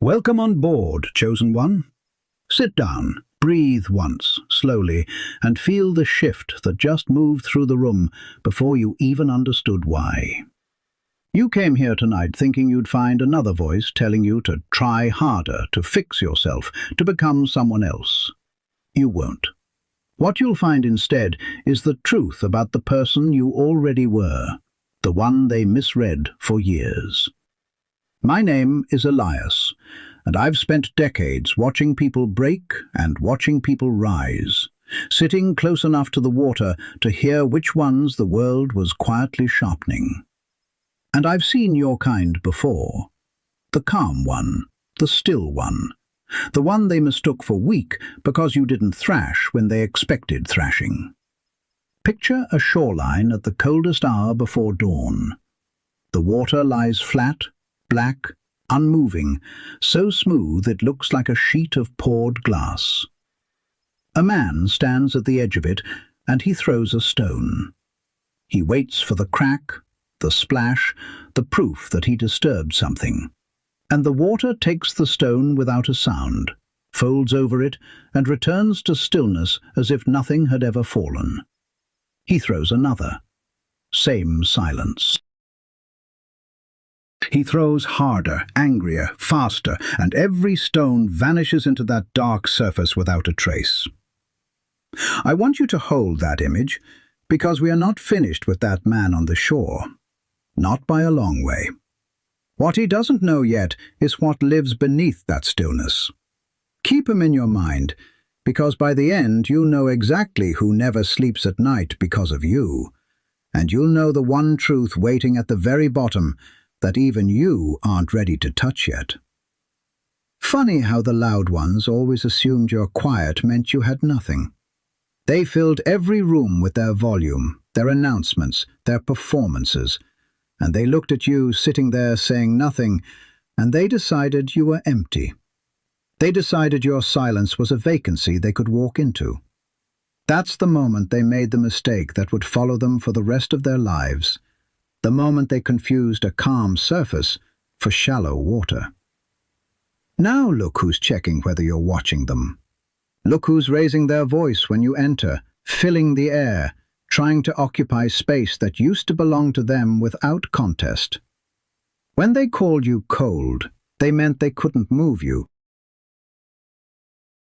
Welcome on board, chosen one. Sit down, breathe once, slowly, and feel the shift that just moved through the room before you even understood why. You came here tonight thinking you'd find another voice telling you to try harder, to fix yourself, to become someone else. You won't. What you'll find instead is the truth about the person you already were, the one they misread for years. My name is Elias, and I've spent decades watching people break and watching people rise, sitting close enough to the water to hear which ones the world was quietly sharpening. And I've seen your kind before. The calm one, the still one, the one they mistook for weak because you didn't thrash when they expected thrashing. Picture a shoreline at the coldest hour before dawn. The water lies flat, black, unmoving, so smooth it looks like a sheet of poured glass. A man stands at the edge of it, and he throws a stone. He waits for the crack, the splash, the proof that he disturbed something. And the water takes the stone without a sound, folds over it, and returns to stillness as if nothing had ever fallen. He throws another. Same silence. He throws harder, angrier, faster, and every stone vanishes into that dark surface without a trace. I want you to hold that image, because we are not finished with that man on the shore. Not by a long way. What he doesn't know yet is what lives beneath that stillness. Keep him in your mind, because by the end you'll know exactly who never sleeps at night because of you, and you'll know the one truth waiting at the very bottom that even you aren't ready to touch yet. Funny how the loud ones always assumed your quiet meant you had nothing. They filled every room with their volume, their announcements, their performances, and they looked at you sitting there saying nothing, and they decided you were empty. They decided your silence was a vacancy they could walk into. That's the moment they made the mistake that would follow them for the rest of their lives. The moment they confused a calm surface for shallow water. Now look who's checking whether you're watching them. Look who's raising their voice when you enter, filling the air, trying to occupy space that used to belong to them without contest. When they called you cold, they meant they couldn't move you.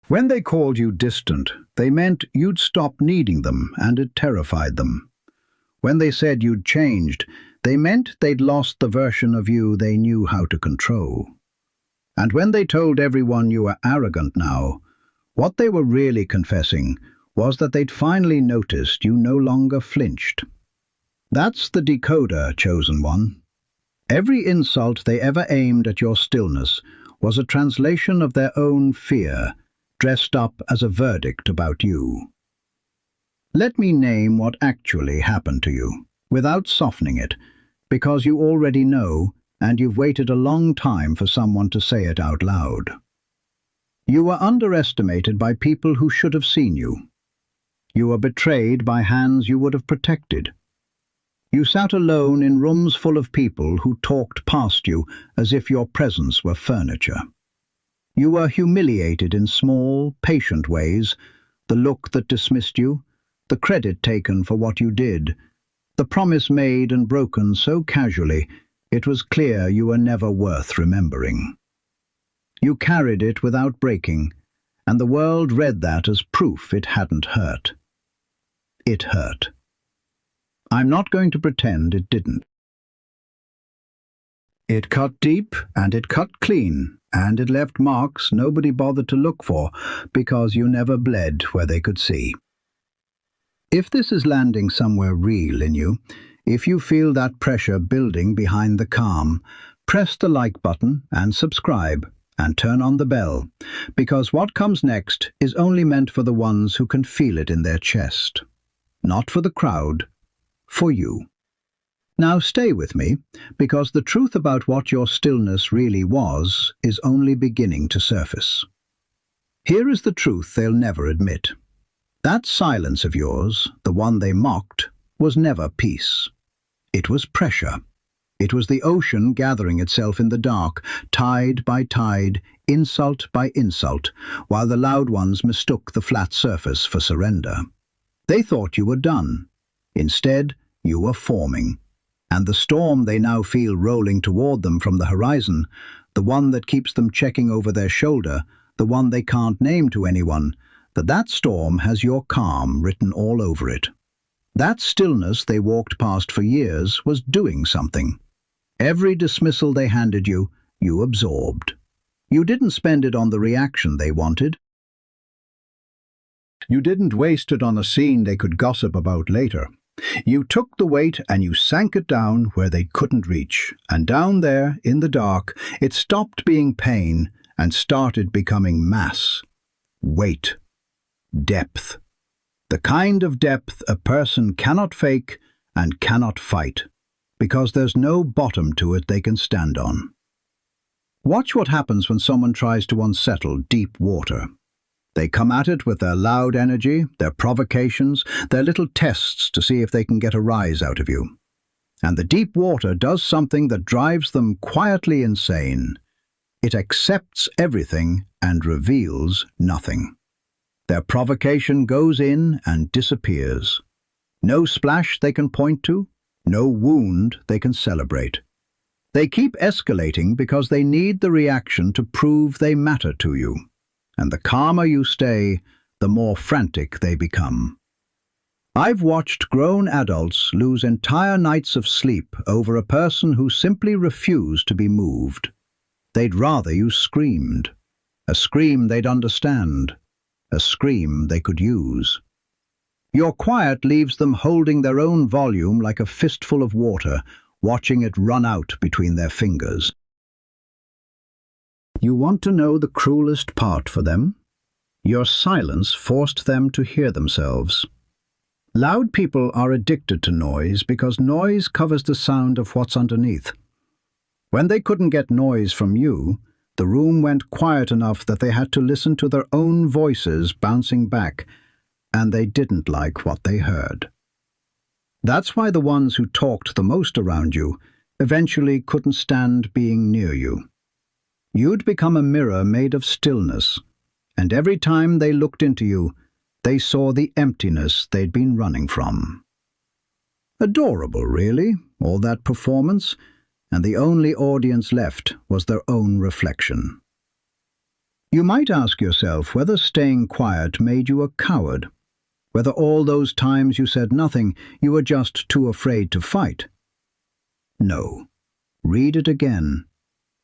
When they called you distant, they meant you'd stopped needing them and it terrified them. When they said you'd changed, they meant they'd lost the version of you they knew how to control. And when they told everyone you were arrogant now, what they were really confessing was that they'd finally noticed you no longer flinched. That's the decoder, chosen one. Every insult they ever aimed at your stillness was a translation of their own fear, dressed up as a verdict about you. Let me name what actually happened to you, without softening it, because you already know, and you've waited a long time for someone to say it out loud. You were underestimated by people who should have seen you. You were betrayed by hands you would have protected. You sat alone in rooms full of people who talked past you as if your presence were furniture. You were humiliated in small, patient ways, the look that dismissed you, the credit taken for what you did, the promise made and broken so casually it was clear you were never worth remembering. You carried it without breaking, and the world read that as proof it hadn't hurt. It hurt. I'm not going to pretend it didn't. It cut deep, and it cut clean, and it left marks nobody bothered to look for because you never bled where they could see. If this is landing somewhere real in you, if you feel that pressure building behind the calm, press the like button and subscribe and turn on the bell, because what comes next is only meant for the ones who can feel it in their chest. Not for the crowd, for you. Now stay with me, because the truth about what your stillness really was is only beginning to surface. Here is the truth they'll never admit. That silence of yours, the one they mocked, was never peace. It was pressure. It was the ocean gathering itself in the dark, tide by tide, insult by insult, while the loud ones mistook the flat surface for surrender. They thought you were done. Instead, you were forming. And the storm they now feel rolling toward them from the horizon, the one that keeps them checking over their shoulder, the one they can't name to anyone, that storm has your calm written all over it. That stillness they walked past for years was doing something. Every dismissal they handed you, you absorbed. You didn't spend it on the reaction they wanted. You didn't waste it on a scene they could gossip about later. You took the weight and you sank it down where they couldn't reach. And down there, in the dark, it stopped being pain and started becoming mass. Weight. Depth. The kind of depth a person cannot fake and cannot fight, because there's no bottom to it they can stand on. Watch what happens when someone tries to unsettle deep water. They come at it with their loud energy, their provocations, their little tests to see if they can get a rise out of you. And the deep water does something that drives them quietly insane. It accepts everything and reveals nothing. Their provocation goes in and disappears. No splash they can point to, no wound they can celebrate. They keep escalating because they need the reaction to prove they matter to you. And the calmer you stay, the more frantic they become. I've watched grown adults lose entire nights of sleep over a person who simply refused to be moved. They'd rather you screamed. A scream they'd understand. A scream they could use. Your quiet leaves them holding their own volume like a fistful of water, watching it run out between their fingers. You want to know the cruelest part for them? Your silence forced them to hear themselves. Loud people are addicted to noise because noise covers the sound of what's underneath. When they couldn't get noise from you, the room went quiet enough that they had to listen to their own voices bouncing back, and they didn't like what they heard. That's why the ones who talked the most around you eventually couldn't stand being near you. You'd become a mirror made of stillness, and every time they looked into you, they saw the emptiness they'd been running from. Adorable, really, all that performance, and the only audience left was their own reflection. You might ask yourself whether staying quiet made you a coward, whether all those times you said nothing, you were just too afraid to fight. No. Read it again.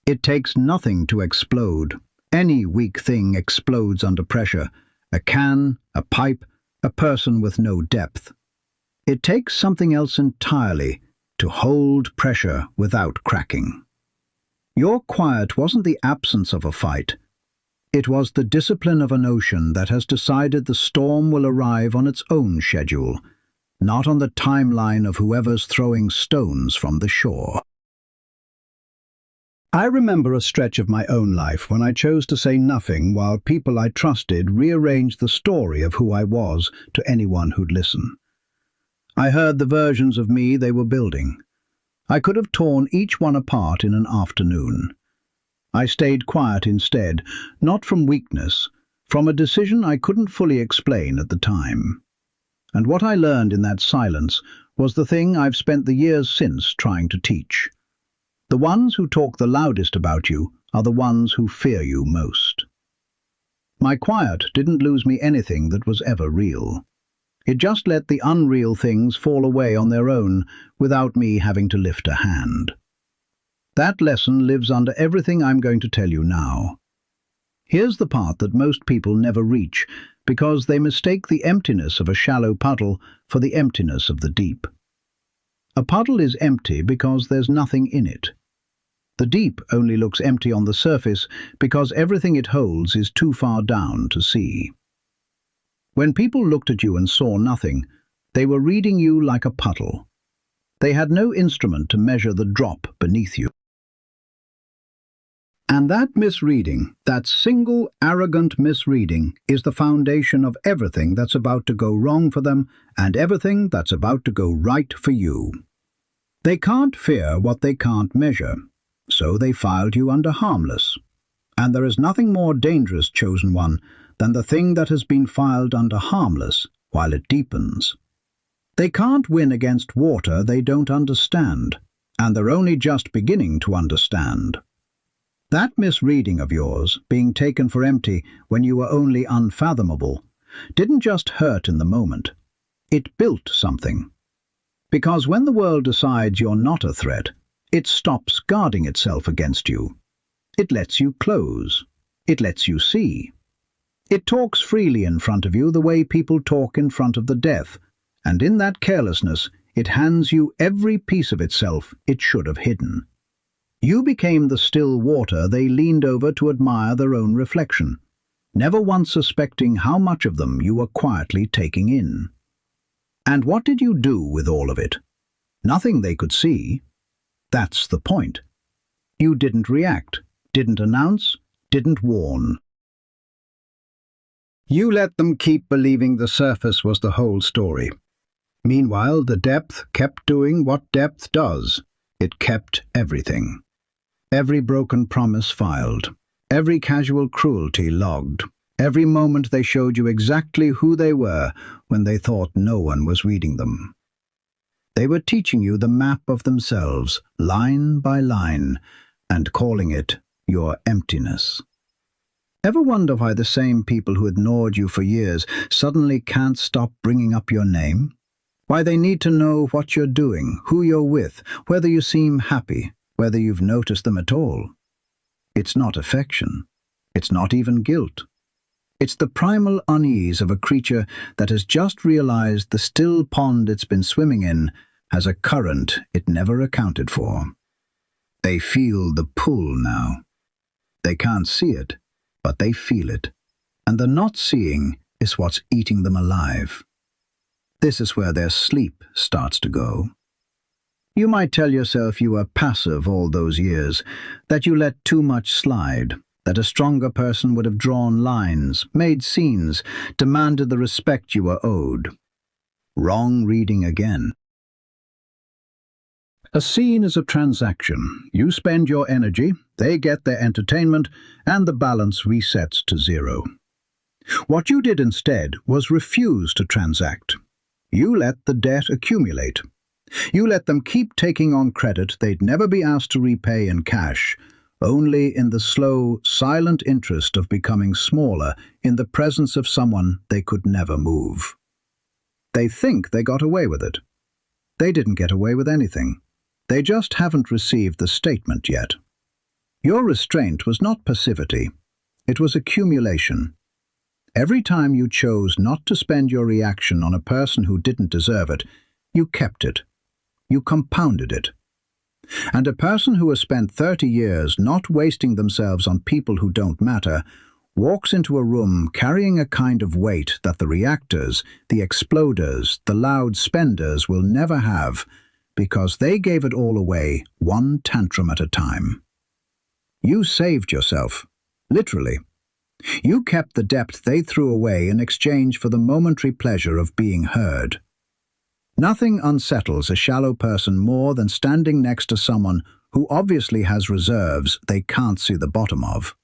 It takes nothing to explode. Any weak thing explodes under pressure. A can, a pipe, a person with no depth. It takes something else entirely to hold pressure without cracking. Your quiet wasn't the absence of a fight. It was the discipline of an ocean that has decided the storm will arrive on its own schedule, not on the timeline of whoever's throwing stones from the shore. I remember a stretch of my own life when I chose to say nothing while people I trusted rearranged the story of who I was to anyone who'd listen. I heard the versions of me they were building. I could have torn each one apart in an afternoon. I stayed quiet instead, not from weakness, from a decision I couldn't fully explain at the time. And what I learned in that silence was the thing I've spent the years since trying to teach. The ones who talk the loudest about you are the ones who fear you most. My quiet didn't lose me anything that was ever real. It just let the unreal things fall away on their own without me having to lift a hand. That lesson lives under everything I'm going to tell you now. Here's the part that most people never reach because they mistake the emptiness of a shallow puddle for the emptiness of the deep. A puddle is empty because there's nothing in it. The deep only looks empty on the surface because everything it holds is too far down to see. When people looked at you and saw nothing, they were reading you like a puddle. They had no instrument to measure the drop beneath you. And that misreading, that single arrogant misreading, is the foundation of everything that's about to go wrong for them and everything that's about to go right for you. They can't fear what they can't measure, so they filed you under harmless. And there is nothing more dangerous, chosen one, than the thing that has been filed under harmless while it deepens. They can't win against water they don't understand, and they're only just beginning to understand. That misreading of yours, being taken for empty when you were only unfathomable, didn't just hurt in the moment. It built something. Because when the world decides you're not a threat, it stops guarding itself against you. It lets you close. It lets you see. It talks freely in front of you the way people talk in front of the death, and in that carelessness it hands you every piece of itself it should have hidden. You became the still water they leaned over to admire their own reflection, never once suspecting how much of them you were quietly taking in. And what did you do with all of it? Nothing they could see. That's the point. You didn't react, didn't announce, didn't warn. You let them keep believing the surface was the whole story. Meanwhile, the depth kept doing what depth does. It kept everything. Every broken promise filed. Every casual cruelty logged. Every moment they showed you exactly who they were when they thought no one was reading them. They were teaching you the map of themselves, line by line, and calling it your emptiness. Ever wonder why the same people who ignored you for years suddenly can't stop bringing up your name? Why they need to know what you're doing, who you're with, whether you seem happy, whether you've noticed them at all? It's not affection. It's not even guilt. It's the primal unease of a creature that has just realized the still pond it's been swimming in has a current it never accounted for. They feel the pull now. They can't see it, but they feel it. And the not seeing is what's eating them alive. This is where their sleep starts to go. You might tell yourself you were passive all those years, that you let too much slide, that a stronger person would have drawn lines, made scenes, demanded the respect you were owed. Wrong reading again. A scene is a transaction. You spend your energy, they get their entertainment, and the balance resets to zero. What you did instead was refuse to transact. You let the debt accumulate. You let them keep taking on credit they'd never be asked to repay in cash, only in the slow, silent interest of becoming smaller in the presence of someone they could never move. They think they got away with it. They didn't get away with anything. They just haven't received the statement yet. Your restraint was not passivity. It was accumulation. Every time you chose not to spend your reaction on a person who didn't deserve it, you kept it. You compounded it. And a person who has spent 30 years not wasting themselves on people who don't matter walks into a room carrying a kind of weight that the reactors, the exploders, the loud spenders will never have, because they gave it all away, one tantrum at a time. You saved yourself, literally. You kept the depth they threw away in exchange for the momentary pleasure of being heard. Nothing unsettles a shallow person more than standing next to someone who obviously has reserves they can't see the bottom of.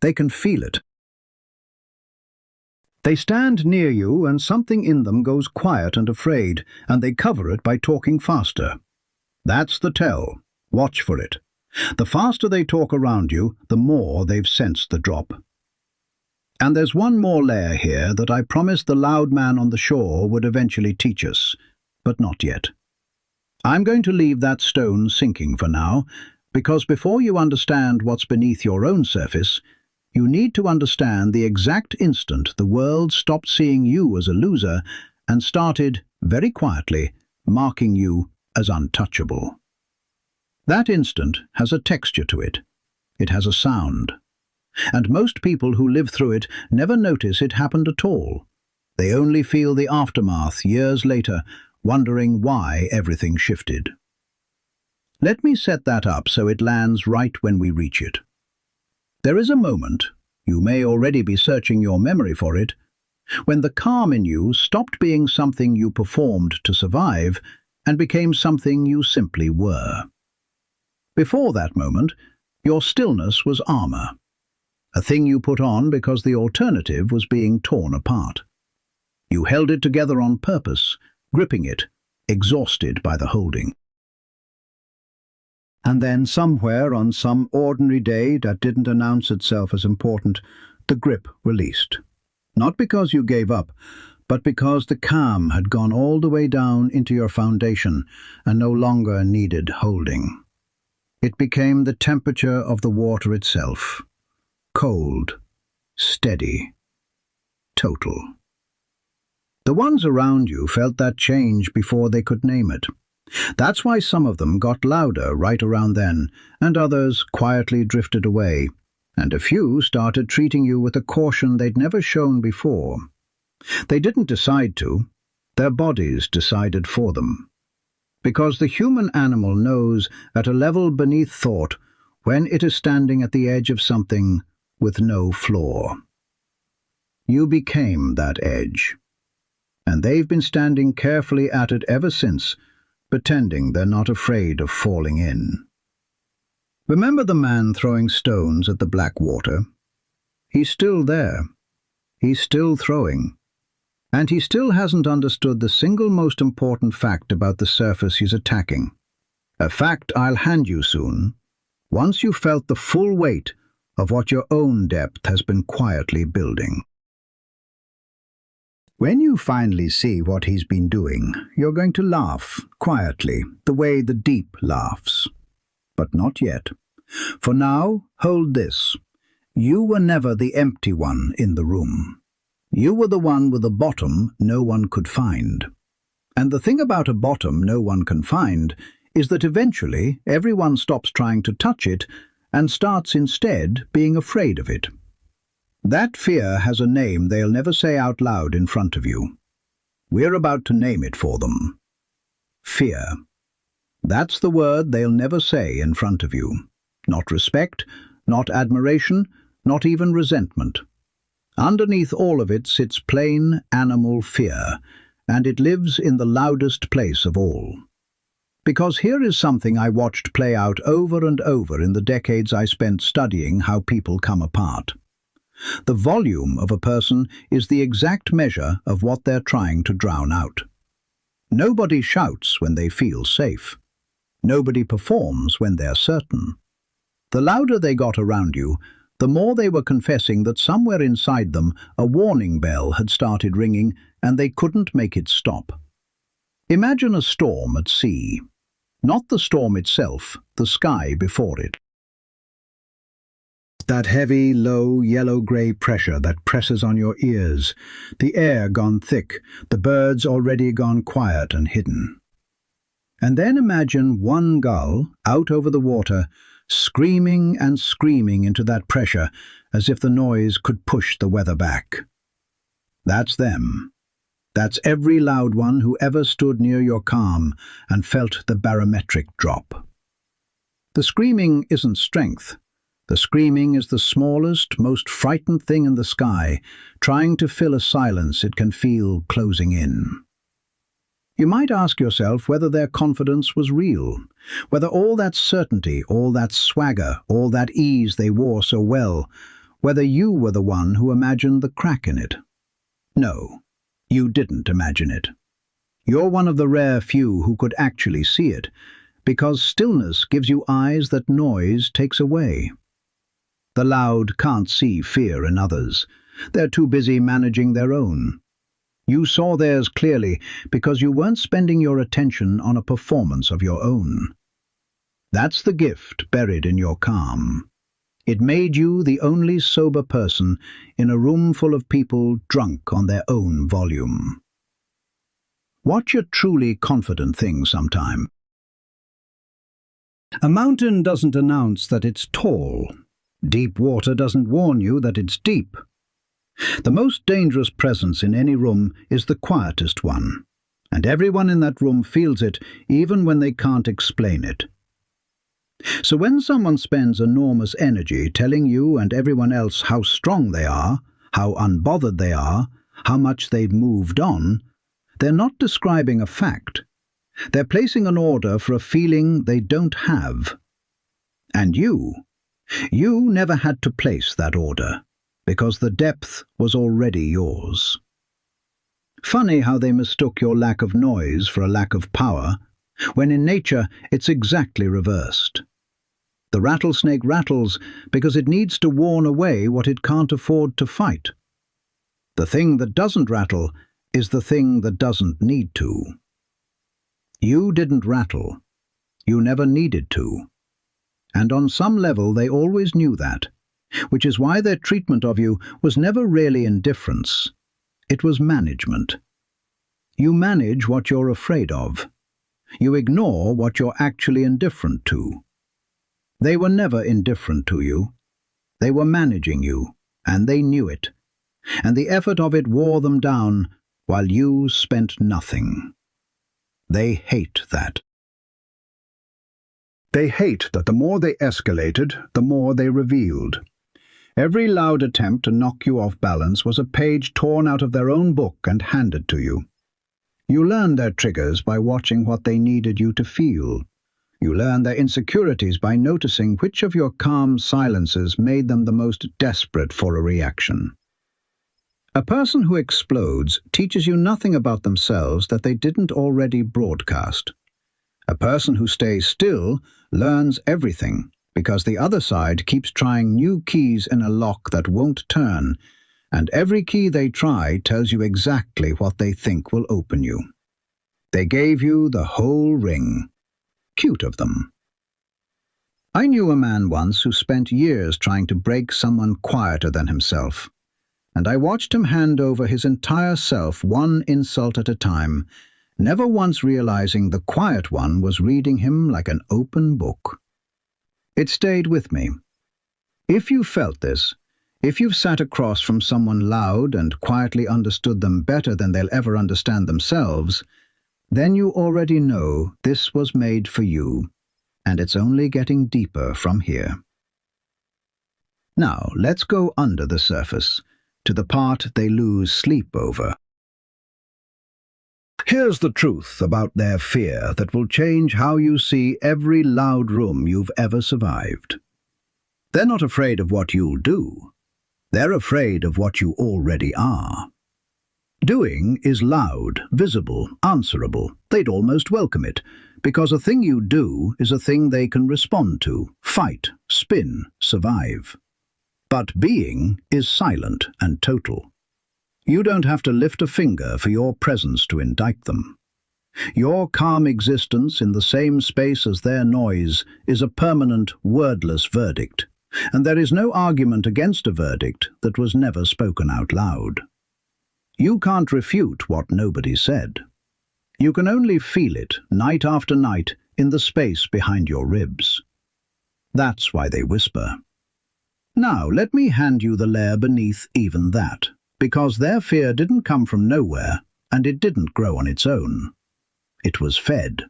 They can feel it. They stand near you and something in them goes quiet and afraid, and they cover it by talking faster. That's the tell. Watch for it. The faster they talk around you, the more they've sensed the drop. And there's one more layer here that I promised the loud man on the shore would eventually teach us, but not yet. I'm going to leave that stone sinking for now, because before you understand what's beneath your own surface, you need to understand the exact instant the world stopped seeing you as a loser and started, very quietly, marking you as untouchable. That instant has a texture to it. It has a sound. And most people who live through it never notice it happened at all. They only feel the aftermath years later, wondering why everything shifted. Let me set that up so it lands right when we reach it. There is a moment, you may already be searching your memory for it, when the calm in you stopped being something you performed to survive and became something you simply were. Before that moment, your stillness was armor, a thing you put on because the alternative was being torn apart. You held it together on purpose, gripping it, exhausted by the holding. And then somewhere on some ordinary day that didn't announce itself as important, the grip released. Not because you gave up, but because the calm had gone all the way down into your foundation and no longer needed holding. It became the temperature of the water itself. Cold, steady, total. The ones around you felt that change before they could name it. That's why some of them got louder right around then, and others quietly drifted away, and a few started treating you with a caution they'd never shown before. They didn't decide to. Their bodies decided for them. Because the human animal knows at a level beneath thought when it is standing at the edge of something with no floor. You became that edge. And they've been standing carefully at it ever since, pretending they're not afraid of falling in. Remember the man throwing stones at the black water? He's still there. He's still throwing. And he still hasn't understood the single most important fact about the surface he's attacking. A fact I'll hand you soon, once you've felt the full weight of what your own depth has been quietly building. When you finally see what he's been doing, you're going to laugh, quietly, the way the deep laughs. But not yet. For now, hold this. You were never the empty one in the room. You were the one with a bottom no one could find. And the thing about a bottom no one can find is that eventually everyone stops trying to touch it and starts instead being afraid of it. That fear has a name they'll never say out loud in front of you. We're about to name it for them. Fear. That's the word they'll never say in front of you. Not respect, not admiration, not even resentment. Underneath all of it sits plain animal fear, and it lives in the loudest place of all. Because here is something I watched play out over and over in the decades I spent studying how people come apart. The volume of a person is the exact measure of what they're trying to drown out. Nobody shouts when they feel safe. Nobody performs when they're certain. The louder they got around you, the more they were confessing that somewhere inside them a warning bell had started ringing and they couldn't make it stop. Imagine a storm at sea. Not the storm itself, the sky before it. That heavy, low, yellow-grey pressure that presses on your ears, the air gone thick, the birds already gone quiet and hidden. And then imagine one gull, out over the water, screaming and screaming into that pressure as if the noise could push the weather back. That's them. That's every loud one who ever stood near your calm and felt the barometric drop. The screaming isn't strength. The screaming is the smallest, most frightened thing in the sky, trying to fill a silence it can feel closing in. You might ask yourself whether their confidence was real, whether all that certainty, all that swagger, all that ease they wore so well, whether you were the one who imagined the crack in it. No, you didn't imagine it. You're one of the rare few who could actually see it, because stillness gives you eyes that noise takes away. The loud can't see fear in others. They're too busy managing their own. You saw theirs clearly because you weren't spending your attention on a performance of your own. That's the gift buried in your calm. It made you the only sober person in a room full of people drunk on their own volume. Watch a truly confident thing sometime. A mountain doesn't announce that it's tall. Deep water doesn't warn you that it's deep. The most dangerous presence in any room is the quietest one, and everyone in that room feels it even when they can't explain it. So when someone spends enormous energy telling you and everyone else how strong they are, how unbothered they are, how much they've moved on, they're not describing a fact. They're placing an order for a feeling they don't have. And you never had to place that order, because the depth was already yours. Funny how they mistook your lack of noise for a lack of power, when in nature it's exactly reversed. The rattlesnake rattles because it needs to warn away what it can't afford to fight. The thing that doesn't rattle is the thing that doesn't need to. You didn't rattle. You never needed to. And on some level they always knew that, which is why their treatment of you was never really indifference. It was management. You manage what you're afraid of. You ignore what you're actually indifferent to. They were never indifferent to you. They were managing you, and they knew it. And the effort of it wore them down, while you spent nothing. They hate that. They hate that the more they escalated, the more they revealed. Every loud attempt to knock you off balance was a page torn out of their own book and handed to you. You learned their triggers by watching what they needed you to feel. You learned their insecurities by noticing which of your calm silences made them the most desperate for a reaction. A person who explodes teaches you nothing about themselves that they didn't already broadcast. A person who stays still learns everything, because the other side keeps trying new keys in a lock that won't turn, and every key they try tells you exactly what they think will open you. They gave you the whole ring. Cute of them. I knew a man once who spent years trying to break someone quieter than himself, and I watched him hand over his entire self one insult at a time, never once realizing the quiet one was reading him like an open book. It stayed with me. If you felt this, if you've sat across from someone loud and quietly understood them better than they'll ever understand themselves, then you already know this was made for you, and it's only getting deeper from here. Now, let's go under the surface, to the part they lose sleep over. Here's the truth about their fear that will change how you see every loud room you've ever survived. They're not afraid of what you'll do. They're afraid of what you already are. Doing is loud, visible, answerable. They'd almost welcome it, because a thing you do is a thing they can respond to, fight, spin, survive. But being is silent and total. You don't have to lift a finger for your presence to indict them. Your calm existence in the same space as their noise is a permanent, wordless verdict, and there is no argument against a verdict that was never spoken out loud. You can't refute what nobody said. You can only feel it, night after night, in the space behind your ribs. That's why they whisper. Now, let me hand you the layer beneath even that, because their fear didn't come from nowhere, and it didn't grow on its own. It was fed.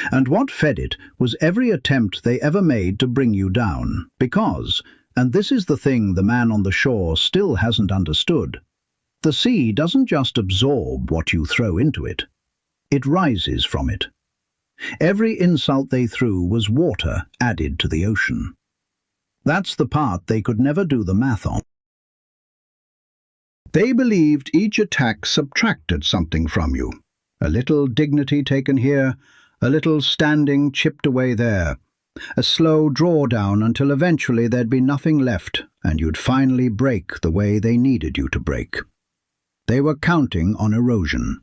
And what fed it was every attempt they ever made to bring you down, because, and this is the thing the man on the shore still hasn't understood, the sea doesn't just absorb what you throw into it. It rises from it. Every insult they threw was water added to the ocean. That's the part they could never do the math on. They believed each attack subtracted something from you. A little dignity taken here, a little standing chipped away there, a slow drawdown until eventually there'd be nothing left and you'd finally break the way they needed you to break. They were counting on erosion.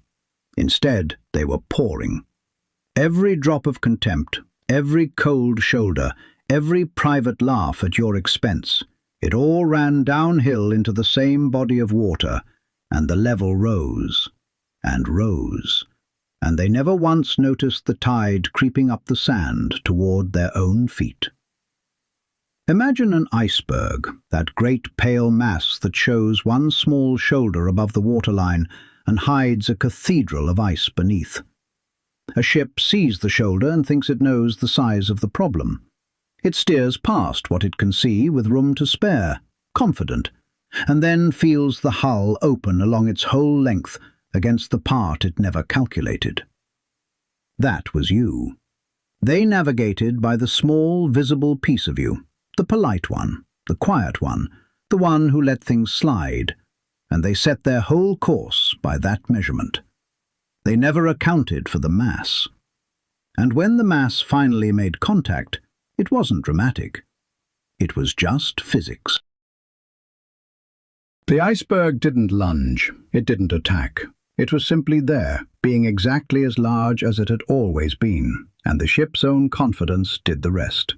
Instead, they were pouring. Every drop of contempt, every cold shoulder, every private laugh at your expense, it all ran downhill into the same body of water, and the level rose, and rose, and they never once noticed the tide creeping up the sand toward their own feet. Imagine an iceberg, that great pale mass that shows one small shoulder above the waterline and hides a cathedral of ice beneath. A ship sees the shoulder and thinks it knows the size of the problem. It steers past what it can see with room to spare, confident, and then feels the hull open along its whole length against the part it never calculated. That was you. They navigated by the small, visible piece of you, the polite one, the quiet one, the one who let things slide, and they set their whole course by that measurement. They never accounted for the mass. And when the mass finally made contact, it wasn't dramatic. It was just physics. The iceberg didn't lunge, it didn't attack. It was simply there, being exactly as large as it had always been, and the ship's own confidence did the rest.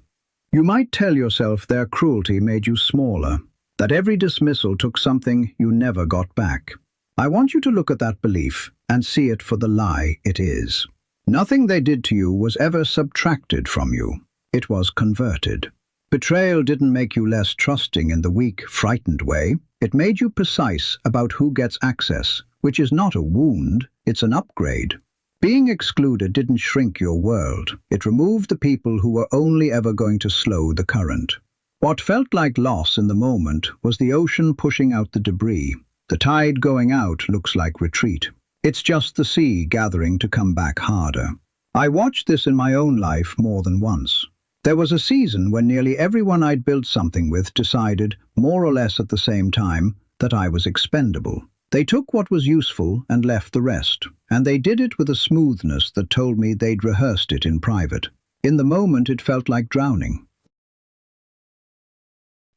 You might tell yourself their cruelty made you smaller, that every dismissal took something you never got back. I want you to look at that belief and see it for the lie it is. Nothing they did to you was ever subtracted from you. It was converted. Betrayal didn't make you less trusting in the weak, frightened way. It made you precise about who gets access, which is not a wound, it's an upgrade. Being excluded didn't shrink your world. It removed the people who were only ever going to slow the current. What felt like loss in the moment was the ocean pushing out the debris. The tide going out looks like retreat. It's just the sea gathering to come back harder. I watched this in my own life more than once. There was a season when nearly everyone I'd built something with decided, more or less at the same time, that I was expendable. They took what was useful and left the rest, and they did it with a smoothness that told me they'd rehearsed it in private. In the moment it felt like drowning.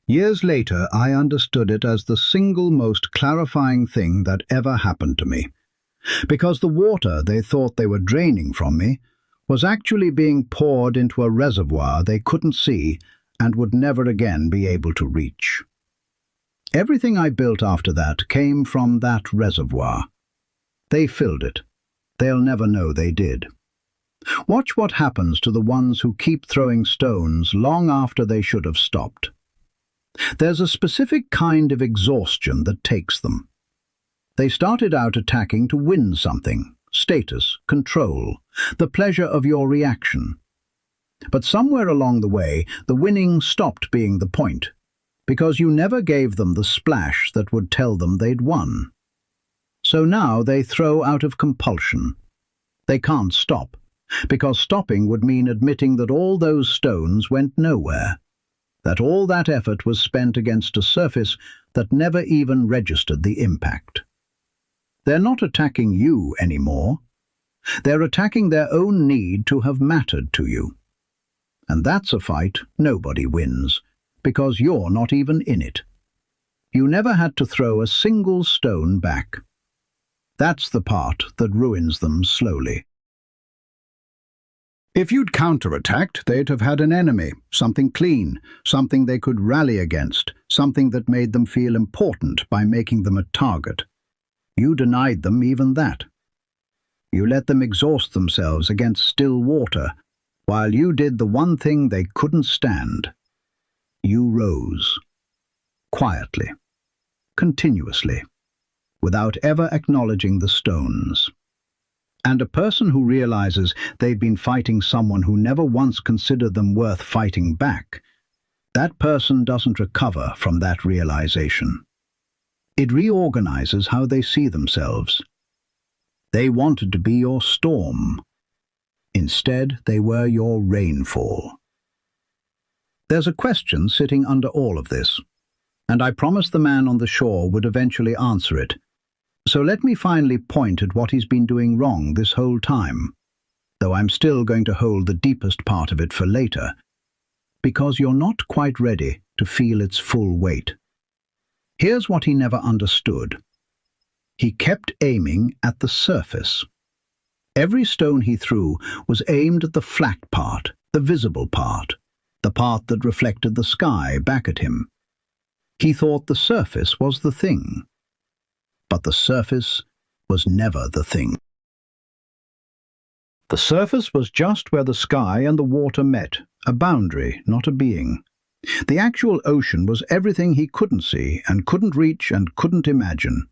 Years later, I understood it as the single most clarifying thing that ever happened to me. Because the water they thought they were draining from me was actually being poured into a reservoir they couldn't see and would never again be able to reach. Everything I built after that came from that reservoir. They filled it. They'll never know they did. Watch what happens to the ones who keep throwing stones long after they should have stopped. There's a specific kind of exhaustion that takes them. They started out attacking to win something, status, control, the pleasure of your reaction. But somewhere along the way, the winning stopped being the point, because you never gave them the splash that would tell them they'd won. So now they throw out of compulsion. They can't stop, because stopping would mean admitting that all those stones went nowhere, that all that effort was spent against a surface that never even registered the impact. They're not attacking you anymore. They're attacking their own need to have mattered to you. And that's a fight nobody wins, because you're not even in it. You never had to throw a single stone back. That's the part that ruins them slowly. If you'd counterattacked, they'd have had an enemy, something clean, something they could rally against, something that made them feel important by making them a target. You denied them even that. You let them exhaust themselves against still water, while you did the one thing they couldn't stand. You rose. Quietly. Continuously. Without ever acknowledging the stones. And a person who realizes they've been fighting someone who never once considered them worth fighting back, that person doesn't recover from that realization. It reorganizes how they see themselves. They wanted to be your storm. Instead, they were your rainfall. There's a question sitting under all of this, and I promised the man on the shore would eventually answer it. So let me finally point at what he's been doing wrong this whole time, though I'm still going to hold the deepest part of it for later, because you're not quite ready to feel its full weight. Here's what he never understood. He kept aiming at the surface. Every stone he threw was aimed at the flat part, the visible part, the part that reflected the sky back at him. He thought the surface was the thing. But the surface was never the thing. The surface was just where the sky and the water met, a boundary, not a being. The actual ocean was everything he couldn't see and couldn't reach and couldn't imagine,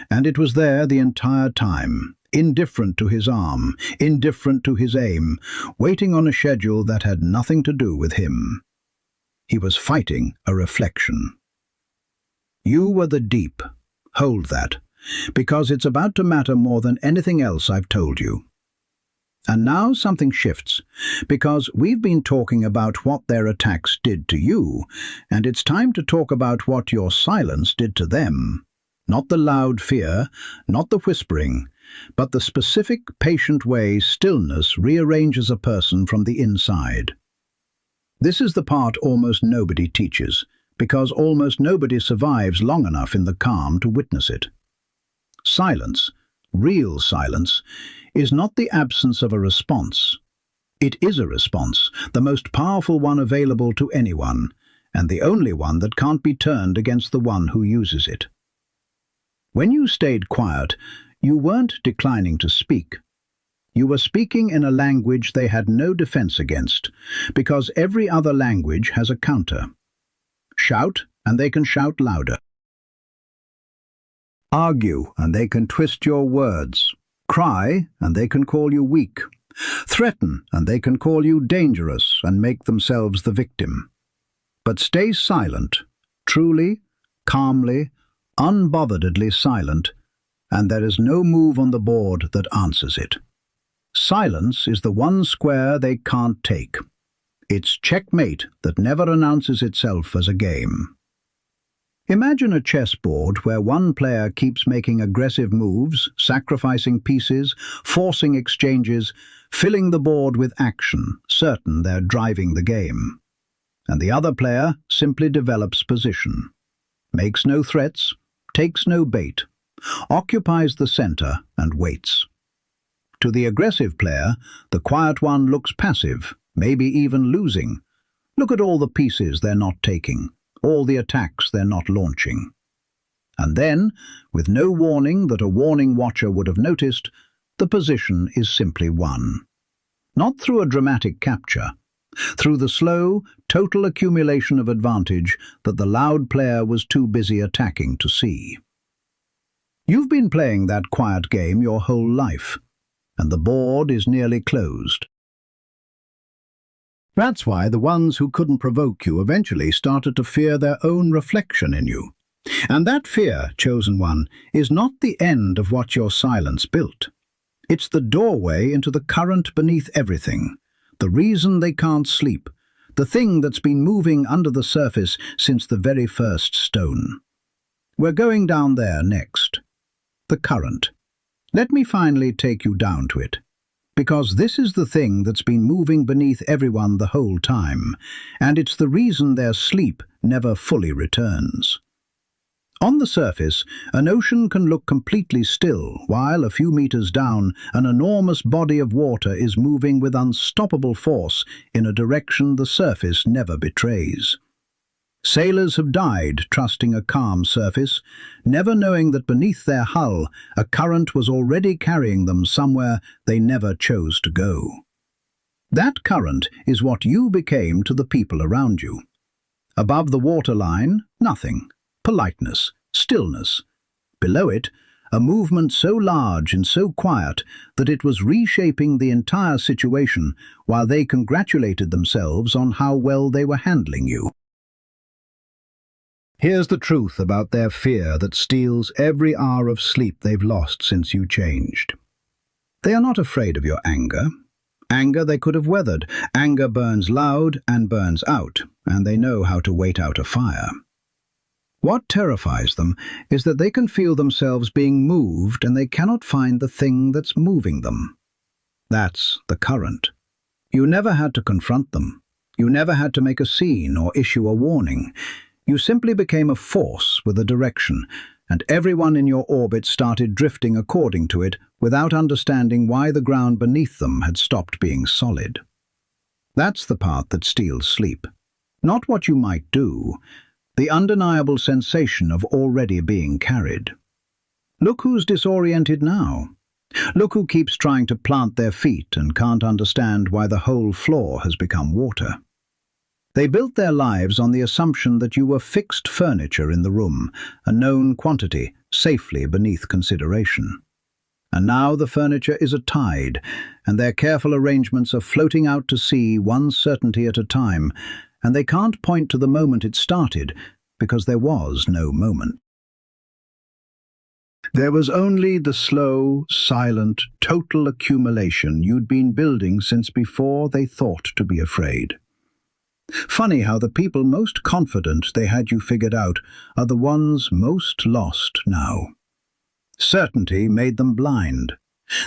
and it was there the entire time, indifferent to his arm, indifferent to his aim, waiting on a schedule that had nothing to do with him. He was fighting a reflection. You were the deep. Hold that, because it's about to matter more than anything else I've told you. And now something shifts, because we've been talking about what their attacks did to you, and it's time to talk about what your silence did to them. Not the loud fear, not the whispering, but the specific, patient way stillness rearranges a person from the inside. This is the part almost nobody teaches, because almost nobody survives long enough in the calm to witness it. Silence, real silence, is not the absence of a response. It is a response, the most powerful one available to anyone, and the only one that can't be turned against the one who uses it. When you stayed quiet, you weren't declining to speak. You were speaking in a language they had no defense against, because every other language has a counter. Shout, and they can shout louder. Argue, and they can twist your words. Cry, and they can call you weak. Threaten, and they can call you dangerous and make themselves the victim. But stay silent, truly, calmly, unbotheredly silent, and there is no move on the board that answers it. Silence is the one square they can't take. It's checkmate that never announces itself as a game. Imagine a chessboard where one player keeps making aggressive moves, sacrificing pieces, forcing exchanges, filling the board with action, certain they're driving the game. And the other player simply develops position, makes no threats, takes no bait, occupies the center and waits. To the aggressive player, the quiet one looks passive, maybe even losing. Look at all the pieces they're not taking, all the attacks they're not launching. And then, with no warning that a warning watcher would have noticed, the position is simply won. Not through a dramatic capture, through the slow, total accumulation of advantage that the loud player was too busy attacking to see. You've been playing that quiet game your whole life, and the board is nearly closed. That's why the ones who couldn't provoke you eventually started to fear their own reflection in you. And that fear, chosen one, is not the end of what your silence built. It's the doorway into the current beneath everything, the reason they can't sleep, the thing that's been moving under the surface since the very first stone. We're going down there next. The current. Let me finally take you down to it. Because this is the thing that's been moving beneath everyone the whole time, and it's the reason their sleep never fully returns. On the surface, an ocean can look completely still, while a few meters down, an enormous body of water is moving with unstoppable force in a direction the surface never betrays. Sailors have died trusting a calm surface, never knowing that beneath their hull a current was already carrying them somewhere they never chose to go. That current is what you became to the people around you. Above the waterline, nothing. Politeness, stillness. Below it, a movement so large and so quiet that it was reshaping the entire situation while they congratulated themselves on how well they were handling you. Here's the truth about their fear that steals every hour of sleep they've lost since you changed. They are not afraid of your anger. Anger they could have weathered. Anger burns loud and burns out, and they know how to wait out a fire. What terrifies them is that they can feel themselves being moved and they cannot find the thing that's moving them. That's the current. You never had to confront them. You never had to make a scene or issue a warning. You simply became a force with a direction, and everyone in your orbit started drifting according to it without understanding why the ground beneath them had stopped being solid. That's the part that steals sleep. Not what you might do, the undeniable sensation of already being carried. Look who's disoriented now. Look who keeps trying to plant their feet and can't understand why the whole floor has become water. They built their lives on the assumption that you were fixed furniture in the room, a known quantity, safely beneath consideration. And now the furniture is a tide, and their careful arrangements are floating out to sea one certainty at a time, and they can't point to the moment it started, because there was no moment. There was only the slow, silent, total accumulation you'd been building since before they thought to be afraid. Funny how the people most confident they had you figured out are the ones most lost now. Certainty made them blind.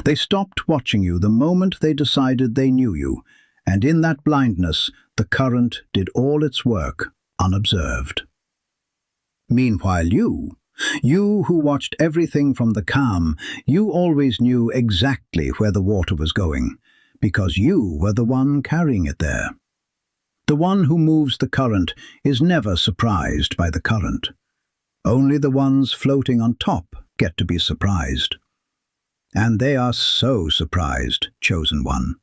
They stopped watching you the moment they decided they knew you, and in that blindness the current did all its work unobserved. Meanwhile you who watched everything from the calm, you always knew exactly where the water was going, because you were the one carrying it there. The one who moves the current is never surprised by the current. Only the ones floating on top get to be surprised. And they are so surprised, chosen one.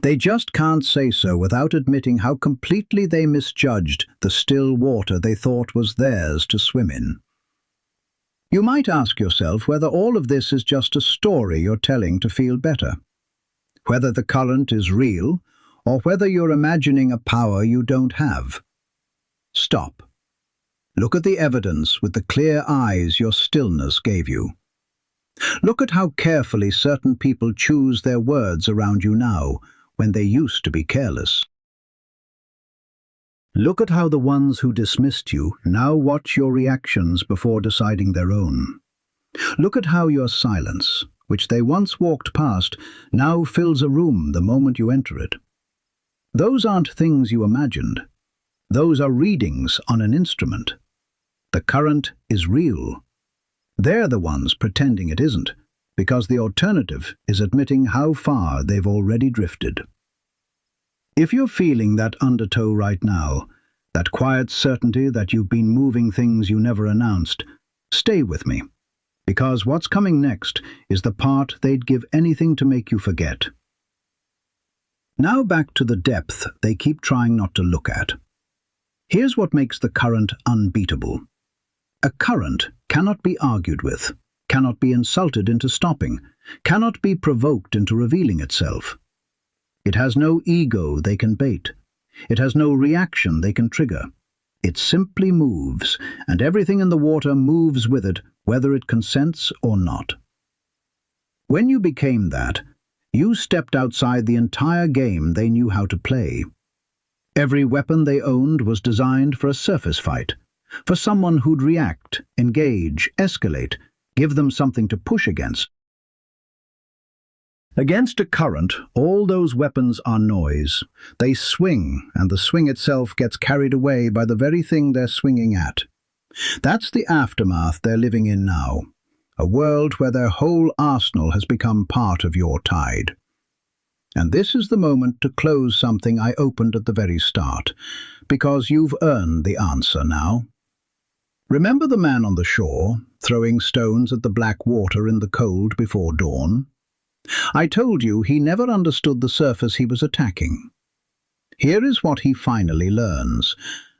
They just can't say so without admitting how completely they misjudged the still water they thought was theirs to swim in. You might ask yourself whether all of this is just a story you're telling to feel better. Whether the current is real, or whether you're imagining a power you don't have. Stop. Look at the evidence with the clear eyes your stillness gave you. Look at how carefully certain people choose their words around you now, when they used to be careless. Look at how the ones who dismissed you now watch your reactions before deciding their own. Look at how your silence, which they once walked past, now fills a room the moment you enter it. Those aren't things you imagined. Those are readings on an instrument. The current is real. They're the ones pretending it isn't, because the alternative is admitting how far they've already drifted. If you're feeling that undertow right now, that quiet certainty that you've been moving things you never announced, stay with me, because what's coming next is the part they'd give anything to make you forget. Now back to the depth they keep trying not to look at. Here's what makes the current unbeatable. A current cannot be argued with, cannot be insulted into stopping, cannot be provoked into revealing itself. It has no ego they can bait. It has no reaction they can trigger. It simply moves, and everything in the water moves with it, whether it consents or not. When you became that, you stepped outside the entire game they knew how to play. Every weapon they owned was designed for a surface fight, for someone who'd react, engage, escalate, give them something to push against. Against a current, all those weapons are noise. They swing, and the swing itself gets carried away by the very thing they're swinging at. That's the aftermath they're living in now. A world where their whole arsenal has become part of your tide. And this is the moment to close something I opened at the very start, because you've earned the answer now. Remember the man on the shore, throwing stones at the black water in the cold before dawn? I told you he never understood the surface he was attacking. Here is what he finally learns,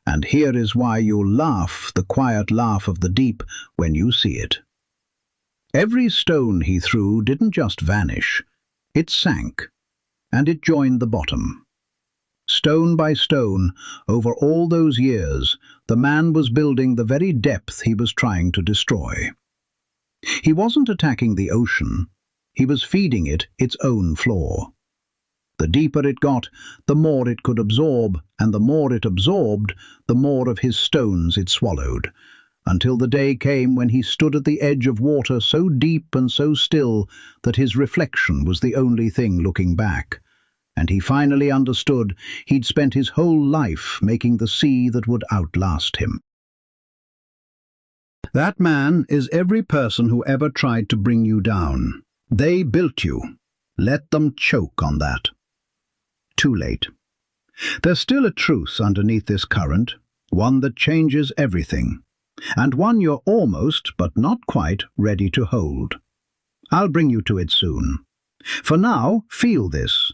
and here is why you'll laugh the quiet laugh of the deep when you see it. Every stone he threw didn't just vanish, it sank, and it joined the bottom. Stone by stone, over all those years, the man was building the very depth he was trying to destroy. He wasn't attacking the ocean, he was feeding it its own flaw. The deeper it got, the more it could absorb, and the more it absorbed, the more of his stones it swallowed, until the day came when he stood at the edge of water so deep and so still that his reflection was the only thing looking back, and he finally understood he'd spent his whole life making the sea that would outlast him. That man is every person who ever tried to bring you down. They built you. Let them choke on that. Too late. There's still a truth underneath this current, one that changes everything, and one you're almost, but not quite, ready to hold. I'll bring you to it soon. For now, feel this.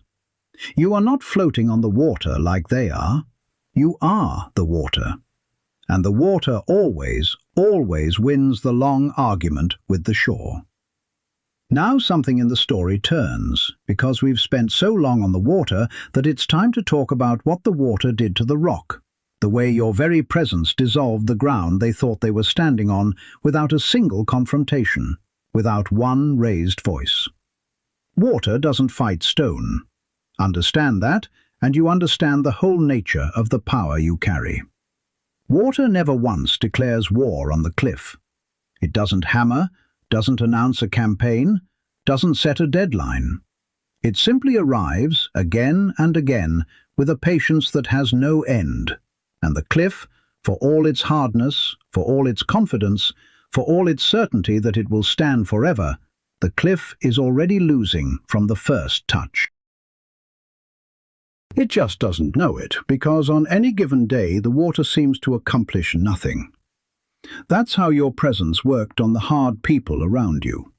You are not floating on the water like they are. You are the water. And the water always, always wins the long argument with the shore. Now something in the story turns, because we've spent so long on the water that it's time to talk about what the water did to the rock, the way your very presence dissolved the ground they thought they were standing on without a single confrontation. without one raised voice. Water doesn't fight stone. Understand that, and you understand the whole nature of the power you carry. Water never once declares war on the cliff. It doesn't hammer, doesn't announce a campaign, doesn't set a deadline. It simply arrives again and again with a patience that has no end, and the cliff, for all its hardness, for all its confidence, for all its certainty that it will stand forever, the cliff is already losing from the first touch. It just doesn't know it, because on any given day the water seems to accomplish nothing. That's how your presence worked on the hard people around you.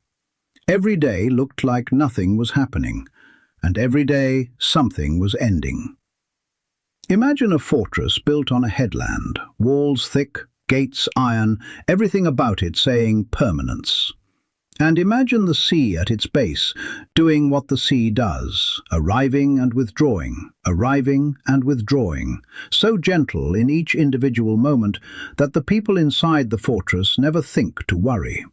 Every day looked like nothing was happening, and every day something was ending. Imagine a fortress built on a headland, walls thick, gates iron, everything about it saying permanence. And imagine the sea at its base, doing what the sea does, arriving and withdrawing, so gentle in each individual moment that the people inside the fortress never think to worry.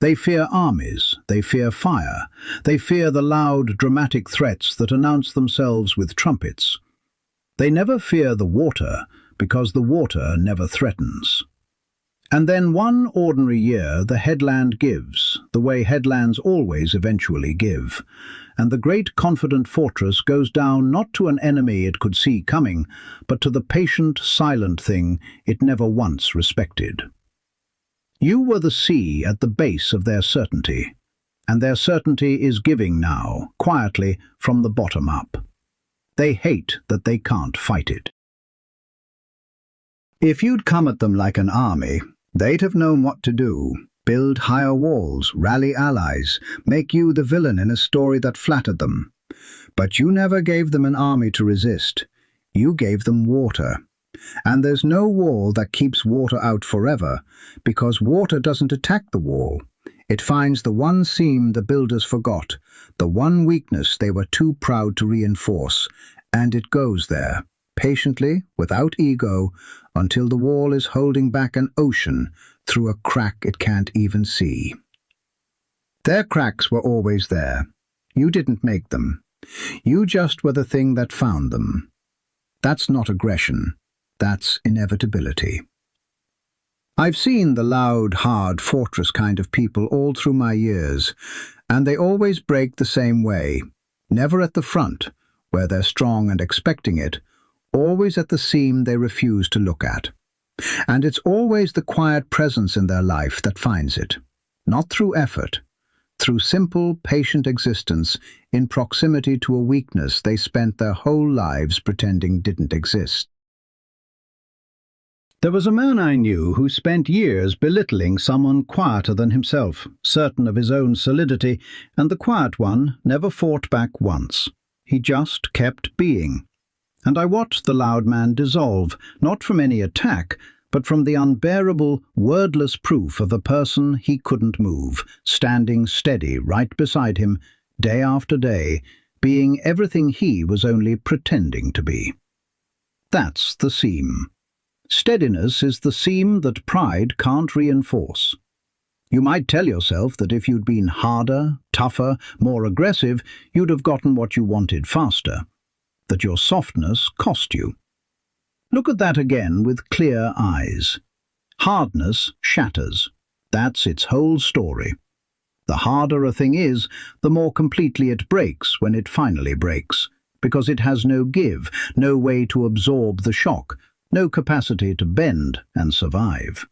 They fear armies, they fear fire, they fear the loud, dramatic threats that announce themselves with trumpets. They never fear the water, because the water never threatens. And then one ordinary year the headland gives, the way headlands always eventually give, and the great confident fortress goes down not to an enemy it could see coming, but to the patient, silent thing it never once respected. You were the sea at the base of their certainty, and their certainty is giving now, quietly, from the bottom up. They hate that they can't fight it. If you'd come at them like an army, they'd have known what to do. Build higher walls, rally allies, make you the villain in a story that flattered them. But you never gave them an army to resist. You gave them water. And there's no wall that keeps water out forever, because water doesn't attack the wall. It finds the one seam the builders forgot, the one weakness they were too proud to reinforce, and it goes there, patiently, without ego, until the wall is holding back an ocean through a crack it can't even see. Their cracks were always there. You didn't make them. You just were the thing that found them. That's not aggression. That's inevitability. I've seen the loud, hard, fortress kind of people all through my years, and they always break the same way. Never at the front, where they're strong and expecting it, always at the seam they refuse to look at. And it's always the quiet presence in their life that finds it, not through effort, through simple, patient existence in proximity to a weakness they spent their whole lives pretending didn't exist. There was a man I knew who spent years belittling someone quieter than himself, certain of his own solidity, and the quiet one never fought back once. He just kept being. And I watched the loud man dissolve, not from any attack, but from the unbearable, wordless proof of a person he couldn't move, standing steady right beside him, day after day, being everything he was only pretending to be. That's the seam. Steadiness is the seam that pride can't reinforce. You might tell yourself that if you'd been harder, tougher, more aggressive, you'd have gotten what you wanted faster, that your softness cost you. Look at that again with clear eyes. Hardness shatters. That's its whole story. The harder a thing is, the more completely it breaks when it finally breaks, because it has no give, no way to absorb the shock, no capacity to bend and survive.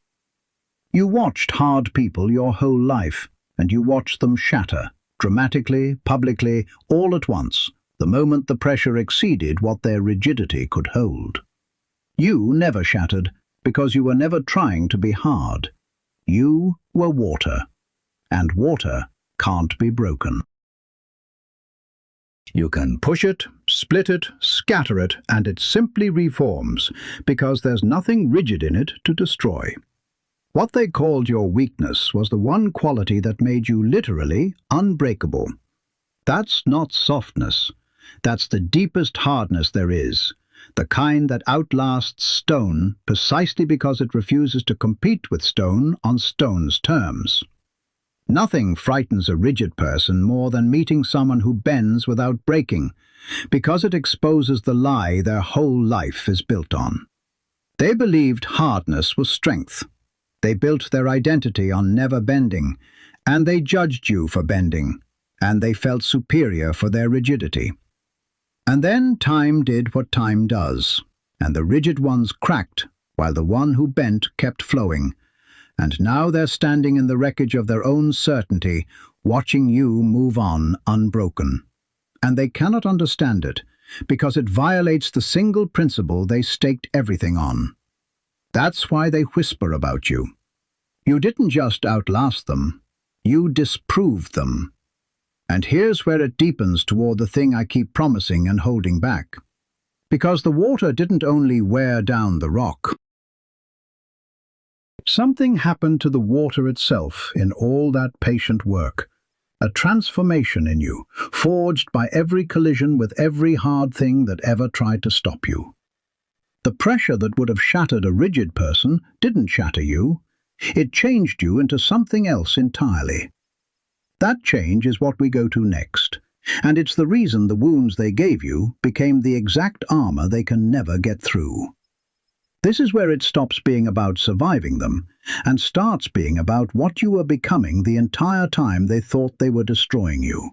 You watched hard people your whole life, and you watched them shatter, dramatically, publicly, all at once, the moment the pressure exceeded what their rigidity could hold. You never shattered, because you were never trying to be hard. You were water, and water can't be broken. You can push it, split it, scatter it, and it simply reforms, because there's nothing rigid in it to destroy. What they called your weakness was the one quality that made you literally unbreakable. That's not softness. That's the deepest hardness there is, the kind that outlasts stone precisely because it refuses to compete with stone on stone's terms. Nothing frightens a rigid person more than meeting someone who bends without breaking, because it exposes the lie their whole life is built on. They believed hardness was strength. They built their identity on never bending, and they judged you for bending, and they felt superior for their rigidity. And then time did what time does, and the rigid ones cracked while the one who bent kept flowing, and now they're standing in the wreckage of their own certainty, watching you move on unbroken. And they cannot understand it, because it violates the single principle they staked everything on. That's why they whisper about you. You didn't just outlast them, you disproved them. And here's where it deepens toward the thing I keep promising and holding back. Because the water didn't only wear down the rock. Something happened to the water itself in all that patient work. A transformation in you, forged by every collision with every hard thing that ever tried to stop you. The pressure that would have shattered a rigid person didn't shatter you. It changed you into something else entirely. That change is what we go to next, and it's the reason the wounds they gave you became the exact armor they can never get through. This is where it stops being about surviving them and starts being about what you were becoming the entire time they thought they were destroying you.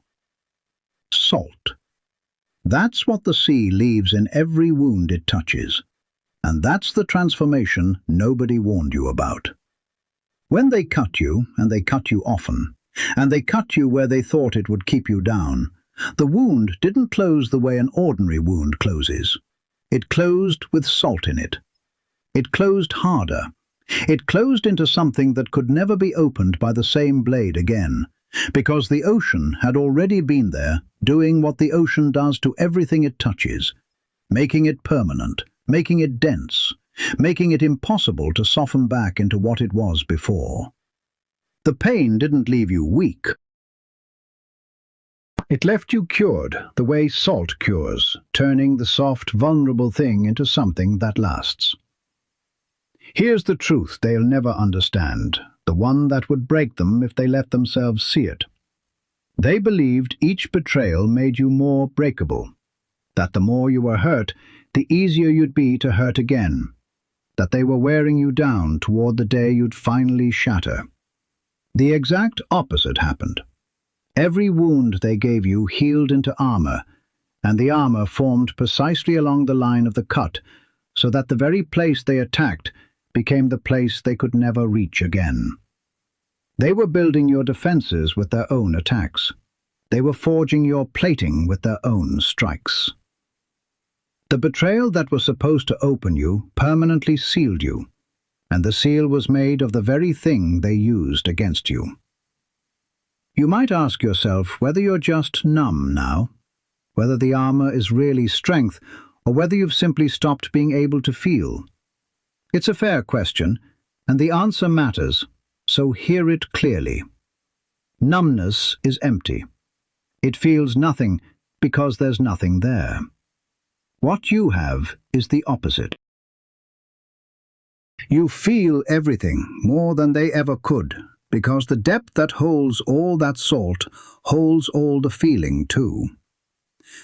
Salt. That's what the sea leaves in every wound it touches, and that's the transformation nobody warned you about. When they cut you, and they cut you often, and they cut you where they thought it would keep you down, the wound didn't close the way an ordinary wound closes. It closed with salt in it. It closed harder. It closed into something that could never be opened by the same blade again, because the ocean had already been there, doing what the ocean does to everything it touches, making it permanent, making it dense, making it impossible to soften back into what it was before. The pain didn't leave you weak. It left you cured, the way salt cures, turning the soft, vulnerable thing into something that lasts. Here's the truth they'll never understand, the one that would break them if they let themselves see it. They believed each betrayal made you more breakable, that the more you were hurt, the easier you'd be to hurt again, that they were wearing you down toward the day you'd finally shatter. The exact opposite happened. Every wound they gave you healed into armor, and the armor formed precisely along the line of the cut, so that the very place they attacked became the place they could never reach again. They were building your defenses with their own attacks. They were forging your plating with their own strikes. The betrayal that was supposed to open you permanently sealed you, and the seal was made of the very thing they used against you. You might ask yourself whether you're just numb now, whether the armor is really strength, or whether you've simply stopped being able to feel. It's a fair question, and the answer matters, so hear it clearly. Numbness is empty. It feels nothing because there's nothing there. What you have is the opposite. You feel everything more than they ever could, because the depth that holds all that salt holds all the feeling too.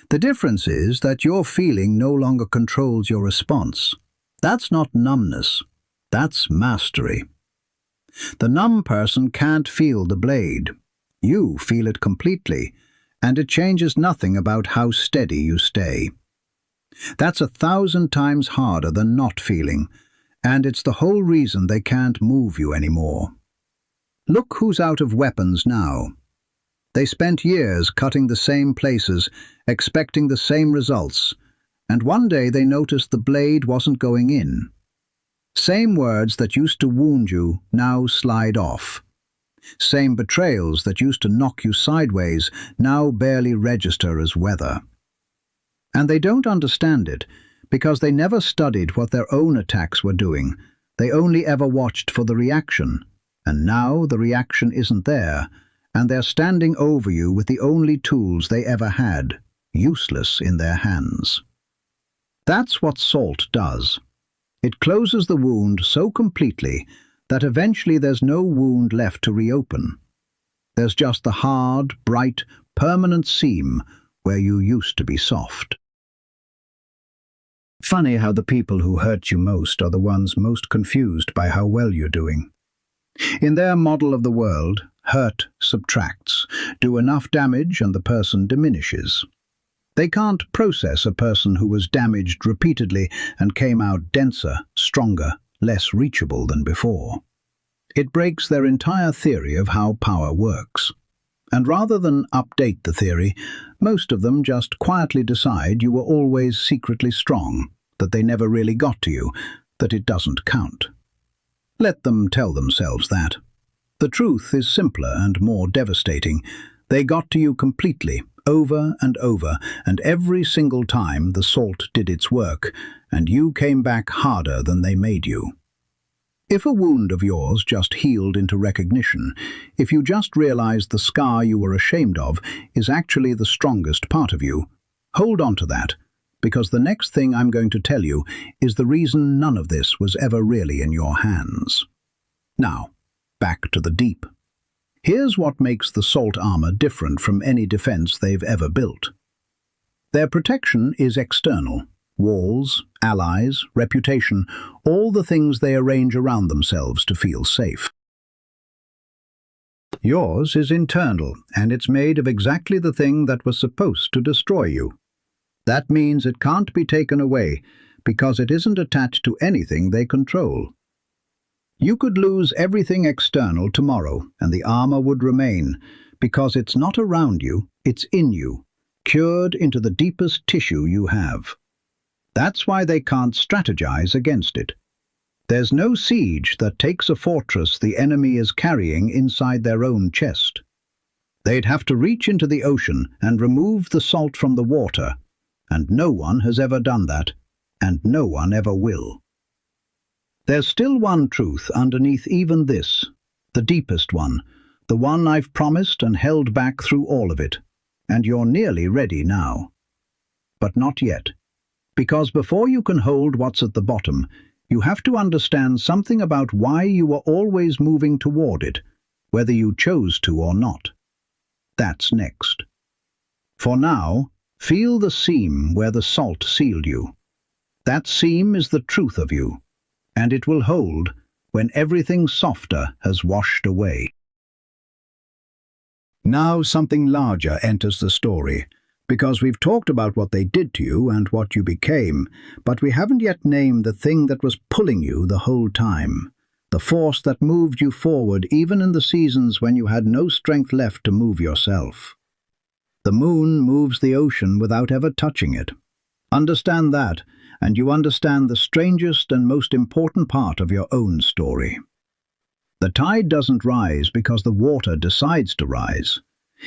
The difference is that your feeling no longer controls your response. That's not numbness. That's mastery. The numb person can't feel the blade. You feel it completely, and it changes nothing about how steady you stay. That's 1,000 times harder than not feeling, and it's the whole reason they can't move you anymore. Look who's out of weapons now. They spent years cutting the same places, expecting the same results, and one day they noticed the blade wasn't going in. Same words that used to wound you now slide off. Same betrayals that used to knock you sideways now barely register as weather. And they don't understand it, because they never studied what their own attacks were doing. They only ever watched for the reaction, and now the reaction isn't there, and they're standing over you with the only tools they ever had, useless in their hands. That's what salt does. It closes the wound so completely that eventually there's no wound left to reopen. There's just the hard, bright, permanent seam where you used to be soft. Funny how the people who hurt you most are the ones most confused by how well you're doing. In their model of the world, hurt subtracts, do enough damage and the person diminishes. They can't process a person who was damaged repeatedly and came out denser, stronger, less reachable than before. It breaks their entire theory of how power works. And rather than update the theory, most of them just quietly decide you were always secretly strong, that they never really got to you, that it doesn't count. Let them tell themselves that. The truth is simpler and more devastating. They got to you completely, over and over, and every single time the salt did its work, and you came back harder than they made you. If a wound of yours just healed into recognition, if you just realized the scar you were ashamed of is actually the strongest part of you, hold on to that, because the next thing I'm going to tell you is the reason none of this was ever really in your hands. Now, back to the deep. Here's what makes the salt armor different from any defense they've ever built. Their protection is external. Walls, allies, reputation, all the things they arrange around themselves to feel safe. Yours is internal, and it's made of exactly the thing that was supposed to destroy you. That means it can't be taken away, because it isn't attached to anything they control. You could lose everything external tomorrow, and the armor would remain, because it's not around you, it's in you, cured into the deepest tissue you have. That's why they can't strategize against it. There's no siege that takes a fortress the enemy is carrying inside their own chest. They'd have to reach into the ocean and remove the salt from the water, and no one has ever done that, and no one ever will. There's still one truth underneath even this, the deepest one, the one I've promised and held back through all of it, and you're nearly ready now. But not yet. Because before you can hold what's at the bottom, you have to understand something about why you were always moving toward it, whether you chose to or not. That's next. For now, feel the seam where the salt sealed you. That seam is the truth of you, and it will hold when everything softer has washed away. Now something larger enters the story, because we've talked about what they did to you and what you became, but we haven't yet named the thing that was pulling you the whole time, the force that moved you forward even in the seasons when you had no strength left to move yourself. The moon moves the ocean without ever touching it. Understand that, and you understand the strangest and most important part of your own story. The tide doesn't rise because the water decides to rise.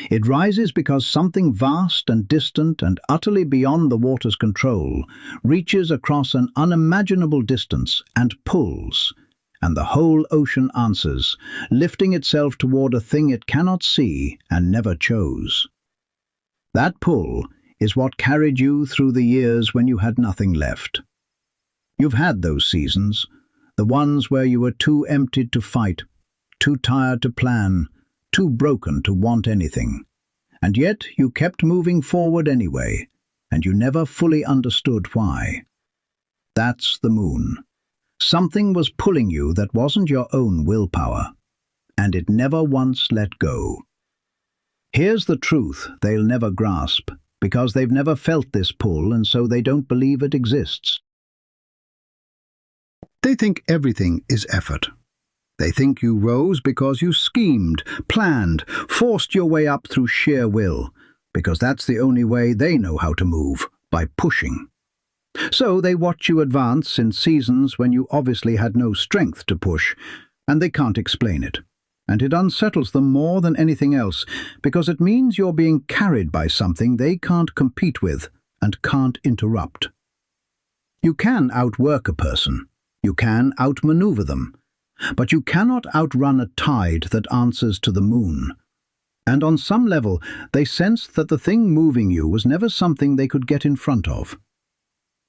It rises because something vast and distant and utterly beyond the water's control reaches across an unimaginable distance and pulls, and the whole ocean answers, lifting itself toward a thing it cannot see and never chose. That pull is what carried you through the years when you had nothing left. You've had those seasons, the ones where you were too emptied to fight, too tired to plan, too broken to want anything. And yet you kept moving forward anyway, and you never fully understood why. That's the moon. Something was pulling you that wasn't your own willpower, and it never once let go. Here's the truth they'll never grasp, because they've never felt this pull, and so they don't believe it exists. They think everything is effort. They think you rose because you schemed, planned, forced your way up through sheer will, because that's the only way they know how to move, by pushing. So they watch you advance in seasons when you obviously had no strength to push, and they can't explain it. And it unsettles them more than anything else, because it means you're being carried by something they can't compete with and can't interrupt. You can outwork a person. You can outmaneuver them. But you cannot outrun a tide that answers to the moon. And on some level, they sensed that the thing moving you was never something they could get in front of.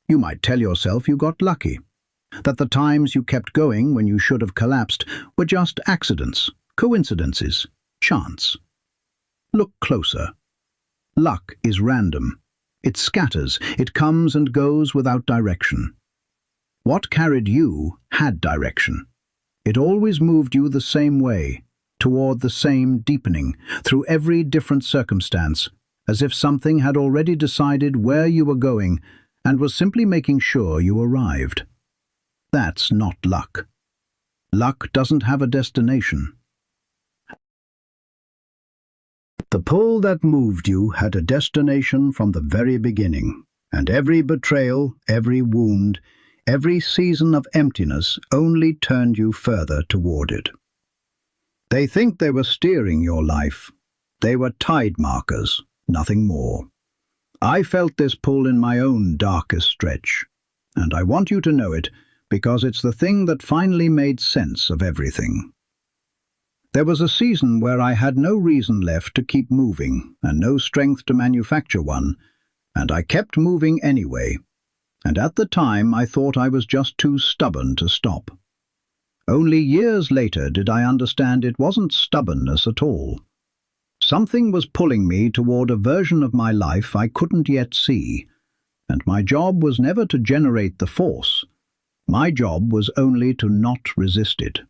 You might tell yourself you got lucky, that the times you kept going when you should have collapsed were just accidents, coincidences, chance. Look closer. Luck is random. It scatters, it comes and goes without direction. What carried you had direction. It always moved you the same way, toward the same deepening, through every different circumstance, as if something had already decided where you were going and was simply making sure you arrived. That's not luck. Luck doesn't have a destination. The pull that moved you had a destination from the very beginning, and every betrayal, every wound, every season of emptiness only turned you further toward it. They think they were steering your life. They were tide markers, nothing more. I felt this pull in my own darkest stretch, and I want you to know it because it's the thing that finally made sense of everything. There was a season where I had no reason left to keep moving and no strength to manufacture one, and I kept moving anyway, and at the time I thought I was just too stubborn to stop. Only years later did I understand it wasn't stubbornness at all. Something was pulling me toward a version of my life I couldn't yet see, and my job was never to generate the force. My job was only to not resist it.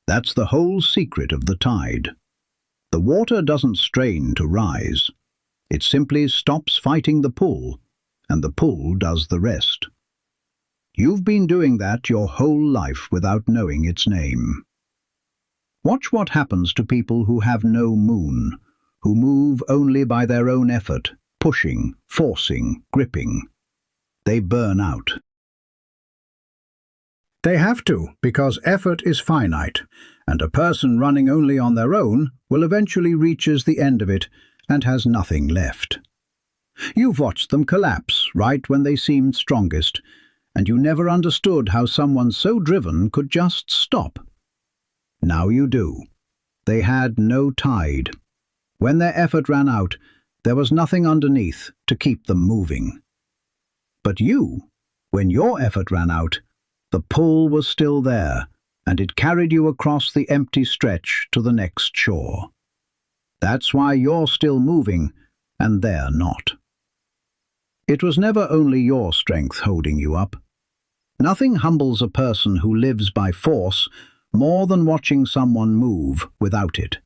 That's the whole secret of the tide. The water doesn't strain to rise. It simply stops fighting the pull, and the pull does the rest. You've been doing that your whole life without knowing its name. Watch what happens to people who have no moon, who move only by their own effort, pushing, forcing, gripping. They burn out. They have to, because effort is finite, and a person running only on their own will eventually reaches the end of it and has nothing left. You've watched them collapse right when they seemed strongest, and you never understood how someone so driven could just stop. Now you do. They had no tide. When their effort ran out, there was nothing underneath to keep them moving. But you, when your effort ran out, the pull was still there, and it carried you across the empty stretch to the next shore. That's why you're still moving, and they're not. It was never only your strength holding you up. Nothing humbles a person who lives by force more than watching someone move without it.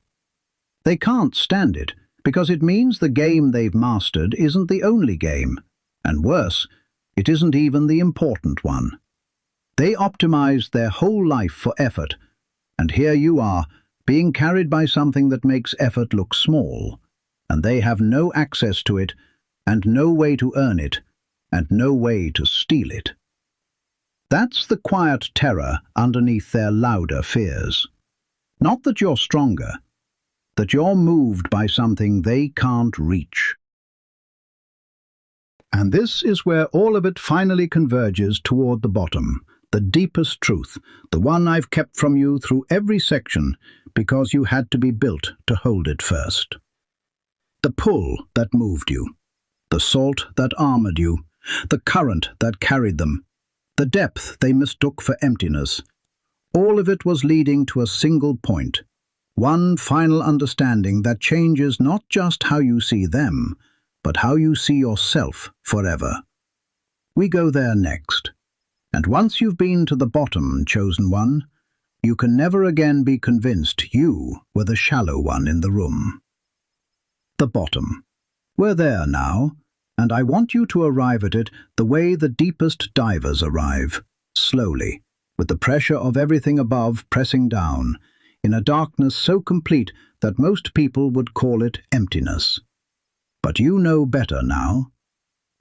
They can't stand it, because it means the game they've mastered isn't the only game, and worse, it isn't even the important one. They optimized their whole life for effort, and here you are, being carried by something that makes effort look small, and they have no access to it, and no way to earn it, and no way to steal it. That's the quiet terror underneath their louder fears. Not that you're stronger, that you're moved by something they can't reach. And this is where all of it finally converges toward the bottom, the deepest truth, the one I've kept from you through every section because you had to be built to hold it first. The pull that moved you, the salt that armored you, the current that carried them, the depth they mistook for emptiness, all of it was leading to a single point, one final understanding that changes not just how you see them, but how you see yourself forever. We go there next. And once you've been to the bottom, chosen one, you can never again be convinced you were the shallow one in the room. The bottom. We're there now, and I want you to arrive at it the way the deepest divers arrive, slowly, with the pressure of everything above pressing down, in a darkness so complete that most people would call it emptiness. But you know better now.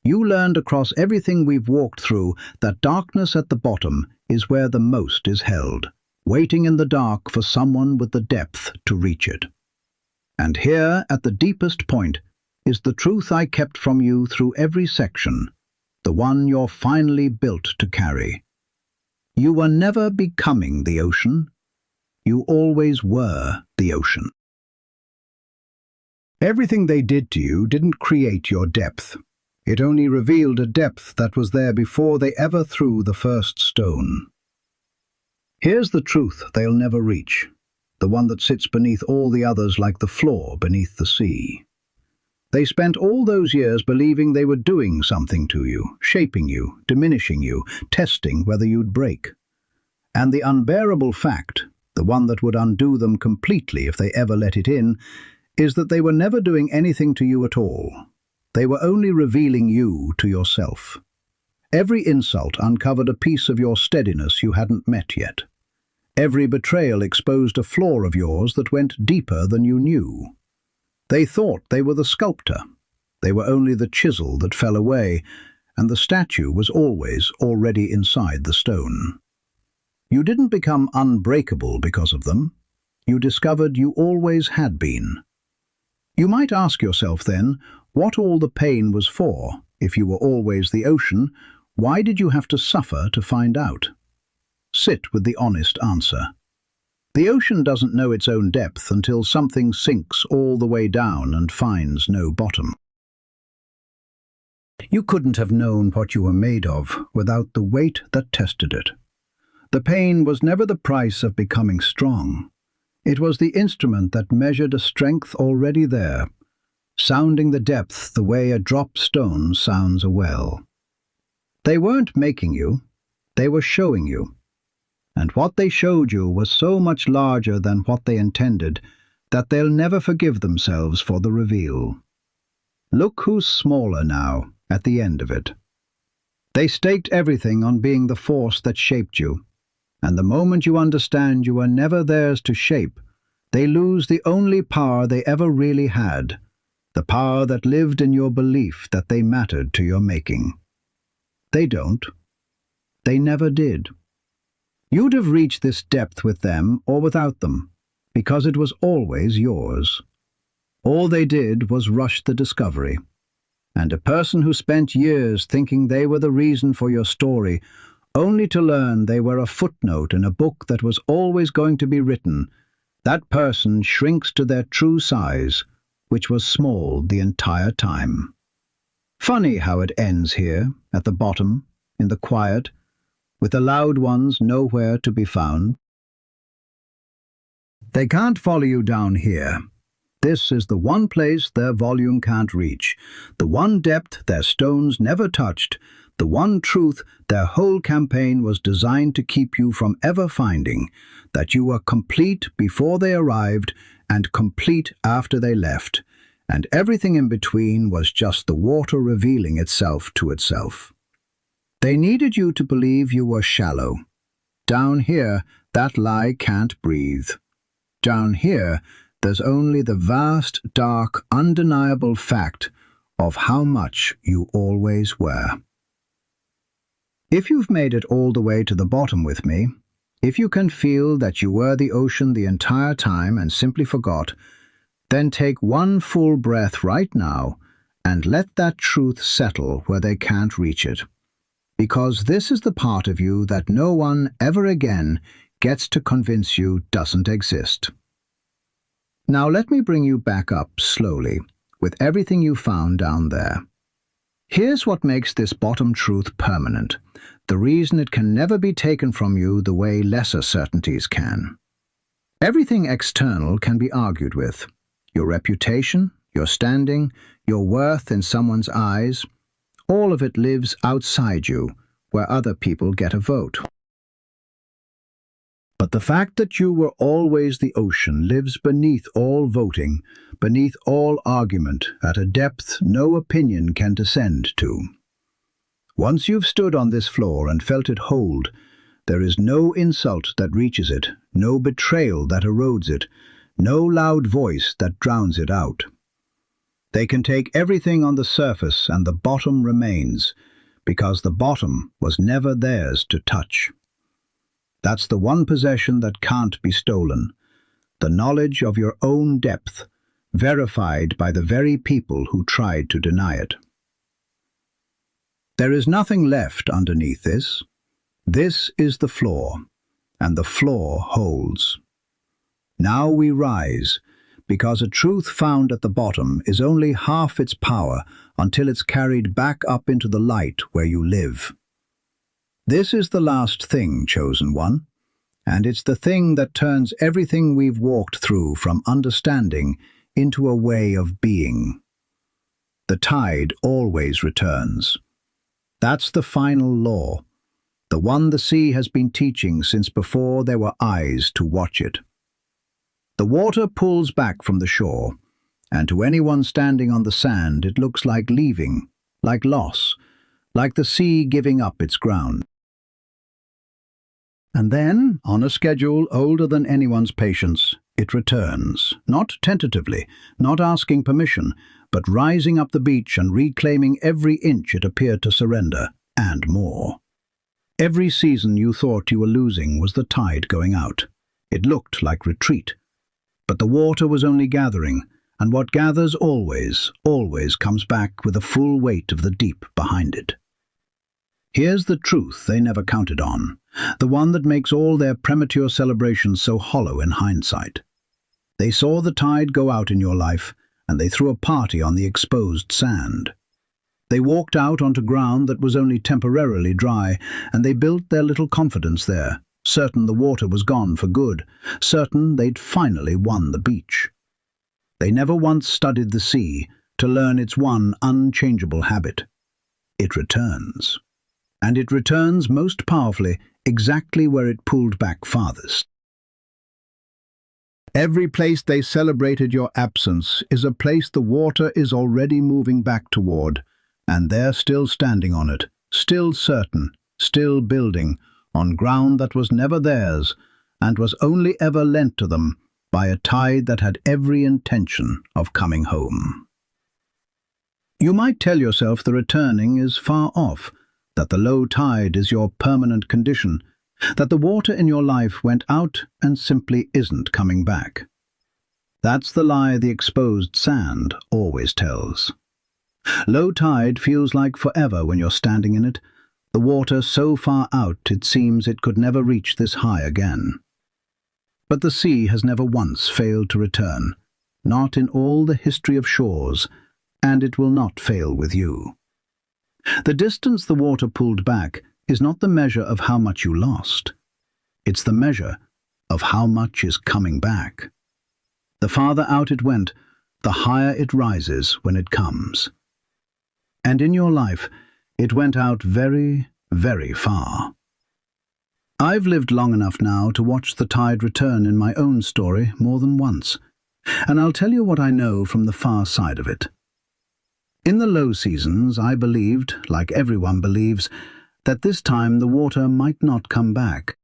You learned across everything we've walked through that darkness at the bottom is where the most is held, waiting in the dark for someone with the depth to reach it. And here, at the deepest point, is the truth I kept from you through every section, the one you're finally built to carry. You were never becoming the ocean. You always were the ocean. Everything they did to you didn't create your depth. It only revealed a depth that was there before they ever threw the first stone. Here's the truth they'll never reach. the one that sits beneath all the others like the floor beneath the sea. They spent all those years believing they were doing something to you, shaping you, diminishing you, testing whether you'd break. And the unbearable fact, the one that would undo them completely if they ever let it in, is that they were never doing anything to you at all. They were only revealing you to yourself. Every insult uncovered a piece of your steadiness you hadn't met yet. Every betrayal exposed a flaw of yours that went deeper than you knew. They thought they were the sculptor. They were only the chisel that fell away, and the statue was always already inside the stone. You didn't become unbreakable because of them. You discovered you always had been. You might ask yourself then, what all the pain was for. If you were always the ocean, why did you have to suffer to find out? Sit with the honest answer. The ocean doesn't know its own depth until something sinks all the way down and finds no bottom. You couldn't have known what you were made of without the weight that tested it. The pain was never the price of becoming strong. It was the instrument that measured a strength already there, sounding the depth the way a dropped stone sounds a well. They weren't making you, they were showing you. And what they showed you was so much larger than what they intended that they'll never forgive themselves for the reveal. Look who's smaller now, at the end of it. They staked everything on being the force that shaped you, and the moment you understand you were never theirs to shape, they lose the only power they ever really had, the power that lived in your belief that they mattered to your making. They don't. They never did. You'd have reached this depth with them or without them, because it was always yours. All they did was rush the discovery. And a person who spent years thinking they were the reason for your story, only to learn they were a footnote in a book that was always going to be written, that person shrinks to their true size, which was small the entire time. Funny how it ends here, at the bottom, in the quiet, with the loud ones nowhere to be found. They can't follow you down here. This is the one place their volume can't reach, the one depth their stones never touched, the one truth their whole campaign was designed to keep you from ever finding, that you were complete before they arrived and complete after they left, and everything in between was just the water revealing itself to itself. They needed you to believe you were shallow. Down here, that lie can't breathe. Down here, there's only the vast, dark, undeniable fact of how much you always were. If you've made it all the way to the bottom with me, if you can feel that you were the ocean the entire time and simply forgot, then take one full breath right now and let that truth settle where they can't reach it. Because this is the part of you that no one ever again gets to convince you doesn't exist. Now let me bring you back up slowly, with everything you found down there. Here's what makes this bottom truth permanent, the reason it can never be taken from you the way lesser certainties can. Everything external can be argued with. Your reputation, your standing, your worth in someone's eyes, all of it lives outside you, where other people get a vote. But the fact that you were always the ocean lives beneath all voting, beneath all argument, at a depth no opinion can descend to. Once you've stood on this floor and felt it hold, there is no insult that reaches it, no betrayal that erodes it, no loud voice that drowns it out. They can take everything on the surface and the bottom remains, because the bottom was never theirs to touch. That's the one possession that can't be stolen, the knowledge of your own depth, verified by the very people who tried to deny it. There is nothing left underneath this. This is the floor, and the floor holds. Now we rise, because a truth found at the bottom is only half its power until it's carried back up into the light where you live. This is the last thing, chosen one. And it's the thing that turns everything we've walked through from understanding into a way of being. The tide always returns. That's the final law, the one the sea has been teaching since before there were eyes to watch it. The water pulls back from the shore, and to anyone standing on the sand it looks like leaving, like loss, like the sea giving up its ground. And then, on a schedule older than anyone's patience, it returns, not tentatively, not asking permission, but rising up the beach and reclaiming every inch it appeared to surrender, and more. Every season you thought you were losing was the tide going out. It looked like retreat. But the water was only gathering, and what gathers always, always comes back with the full weight of the deep behind it. Here's the truth they never counted on, the one that makes all their premature celebrations so hollow in hindsight. They saw the tide go out in your life, and they threw a party on the exposed sand. They walked out onto ground that was only temporarily dry, and they built their little confidence there, certain the water was gone for good, certain they'd finally won the beach. They never once studied the sea to learn its one unchangeable habit. It returns. And it returns most powerfully exactly where it pulled back farthest. Every place they celebrated your absence is a place the water is already moving back toward, and they're still standing on it, still certain, still building, on ground that was never theirs, and was only ever lent to them by a tide that had every intention of coming home. You might tell yourself the returning is far off, that the low tide is your permanent condition, that the water in your life went out and simply isn't coming back. That's the lie the exposed sand always tells. Low tide feels like forever when you're standing in it, the water so far out it seems it could never reach this high again. But the sea has never once failed to return, not in all the history of shores, and it will not fail with you. The distance the water pulled back is not the measure of how much you lost. It's the measure of how much is coming back. The farther out it went, the higher it rises when it comes. And in your life, it went out very, very far. I've lived long enough now to watch the tide return in my own story more than once, and I'll tell you what I know from the far side of it. In the low seasons, I believed, like everyone believes, that this time the water might not come back.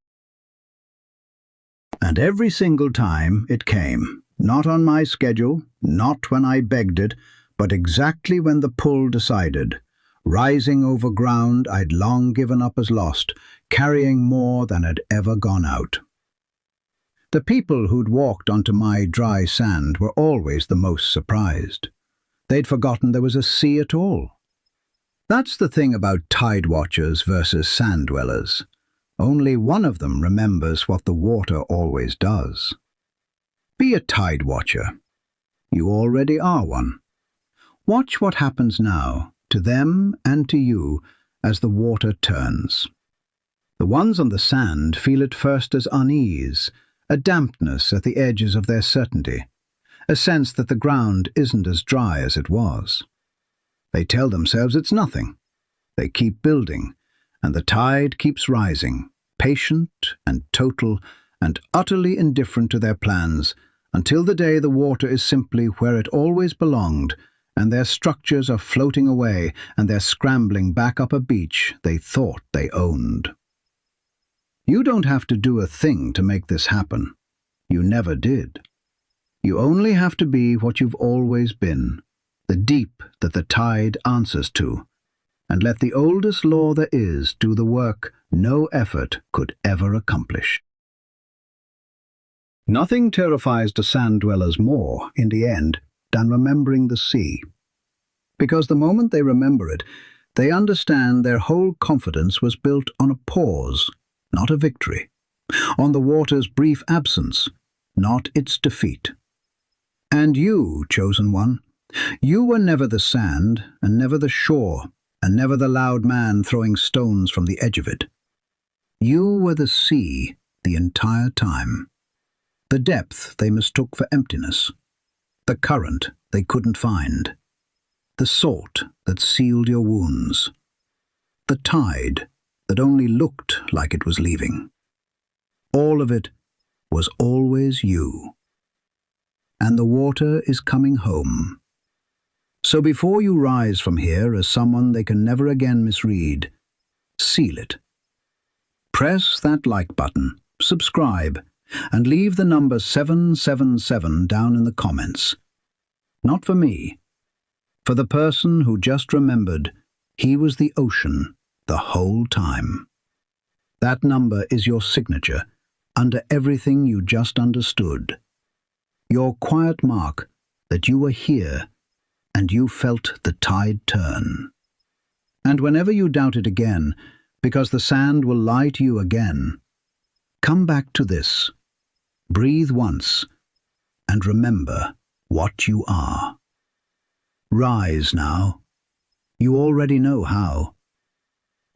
And every single time it came, not on my schedule, not when I begged it, but exactly when the pull decided, rising over ground I'd long given up as lost, carrying more than had ever gone out. The people who'd walked onto my dry sand were always the most surprised. They'd forgotten there was a sea at all. That's the thing about tide watchers versus sand dwellers. Only one of them remembers what the water always does. Be a tide watcher. You already are one. Watch what happens now, to them and to you, as the water turns. The ones on the sand feel it first as unease, a dampness at the edges of their certainty, a sense that the ground isn't as dry as it was. They tell themselves it's nothing. They keep building, and the tide keeps rising, patient and total and utterly indifferent to their plans, until the day the water is simply where it always belonged, and their structures are floating away, and they're scrambling back up a beach they thought they owned. You don't have to do a thing to make this happen. You never did. You only have to be what you've always been, the deep that the tide answers to, and let the oldest law there is do the work no effort could ever accomplish. Nothing terrifies the sand dwellers more, in the end, than remembering the sea. Because the moment they remember it, they understand their whole confidence was built on a pause, not a victory, on the water's brief absence, not its defeat. And you, chosen one, you were never the sand, and never the shore, and never the loud man throwing stones from the edge of it. You were the sea, the entire time. The depth they mistook for emptiness. The current they couldn't find. The salt that sealed your wounds. The tide that only looked like it was leaving. All of it was always you. And the water is coming home. So before you rise from here as someone they can never again misread, seal it. Press that like button, subscribe, and leave the number 777 down in the comments. Not for me, for the person who just remembered he was the ocean the whole time. That number is your signature under everything you just understood. Your quiet mark that you were here and you felt the tide turn. And whenever you doubt it again, because the sand will lie to you again, come back to this, breathe once, and remember what you are. Rise now. You already know how.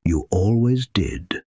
You always did.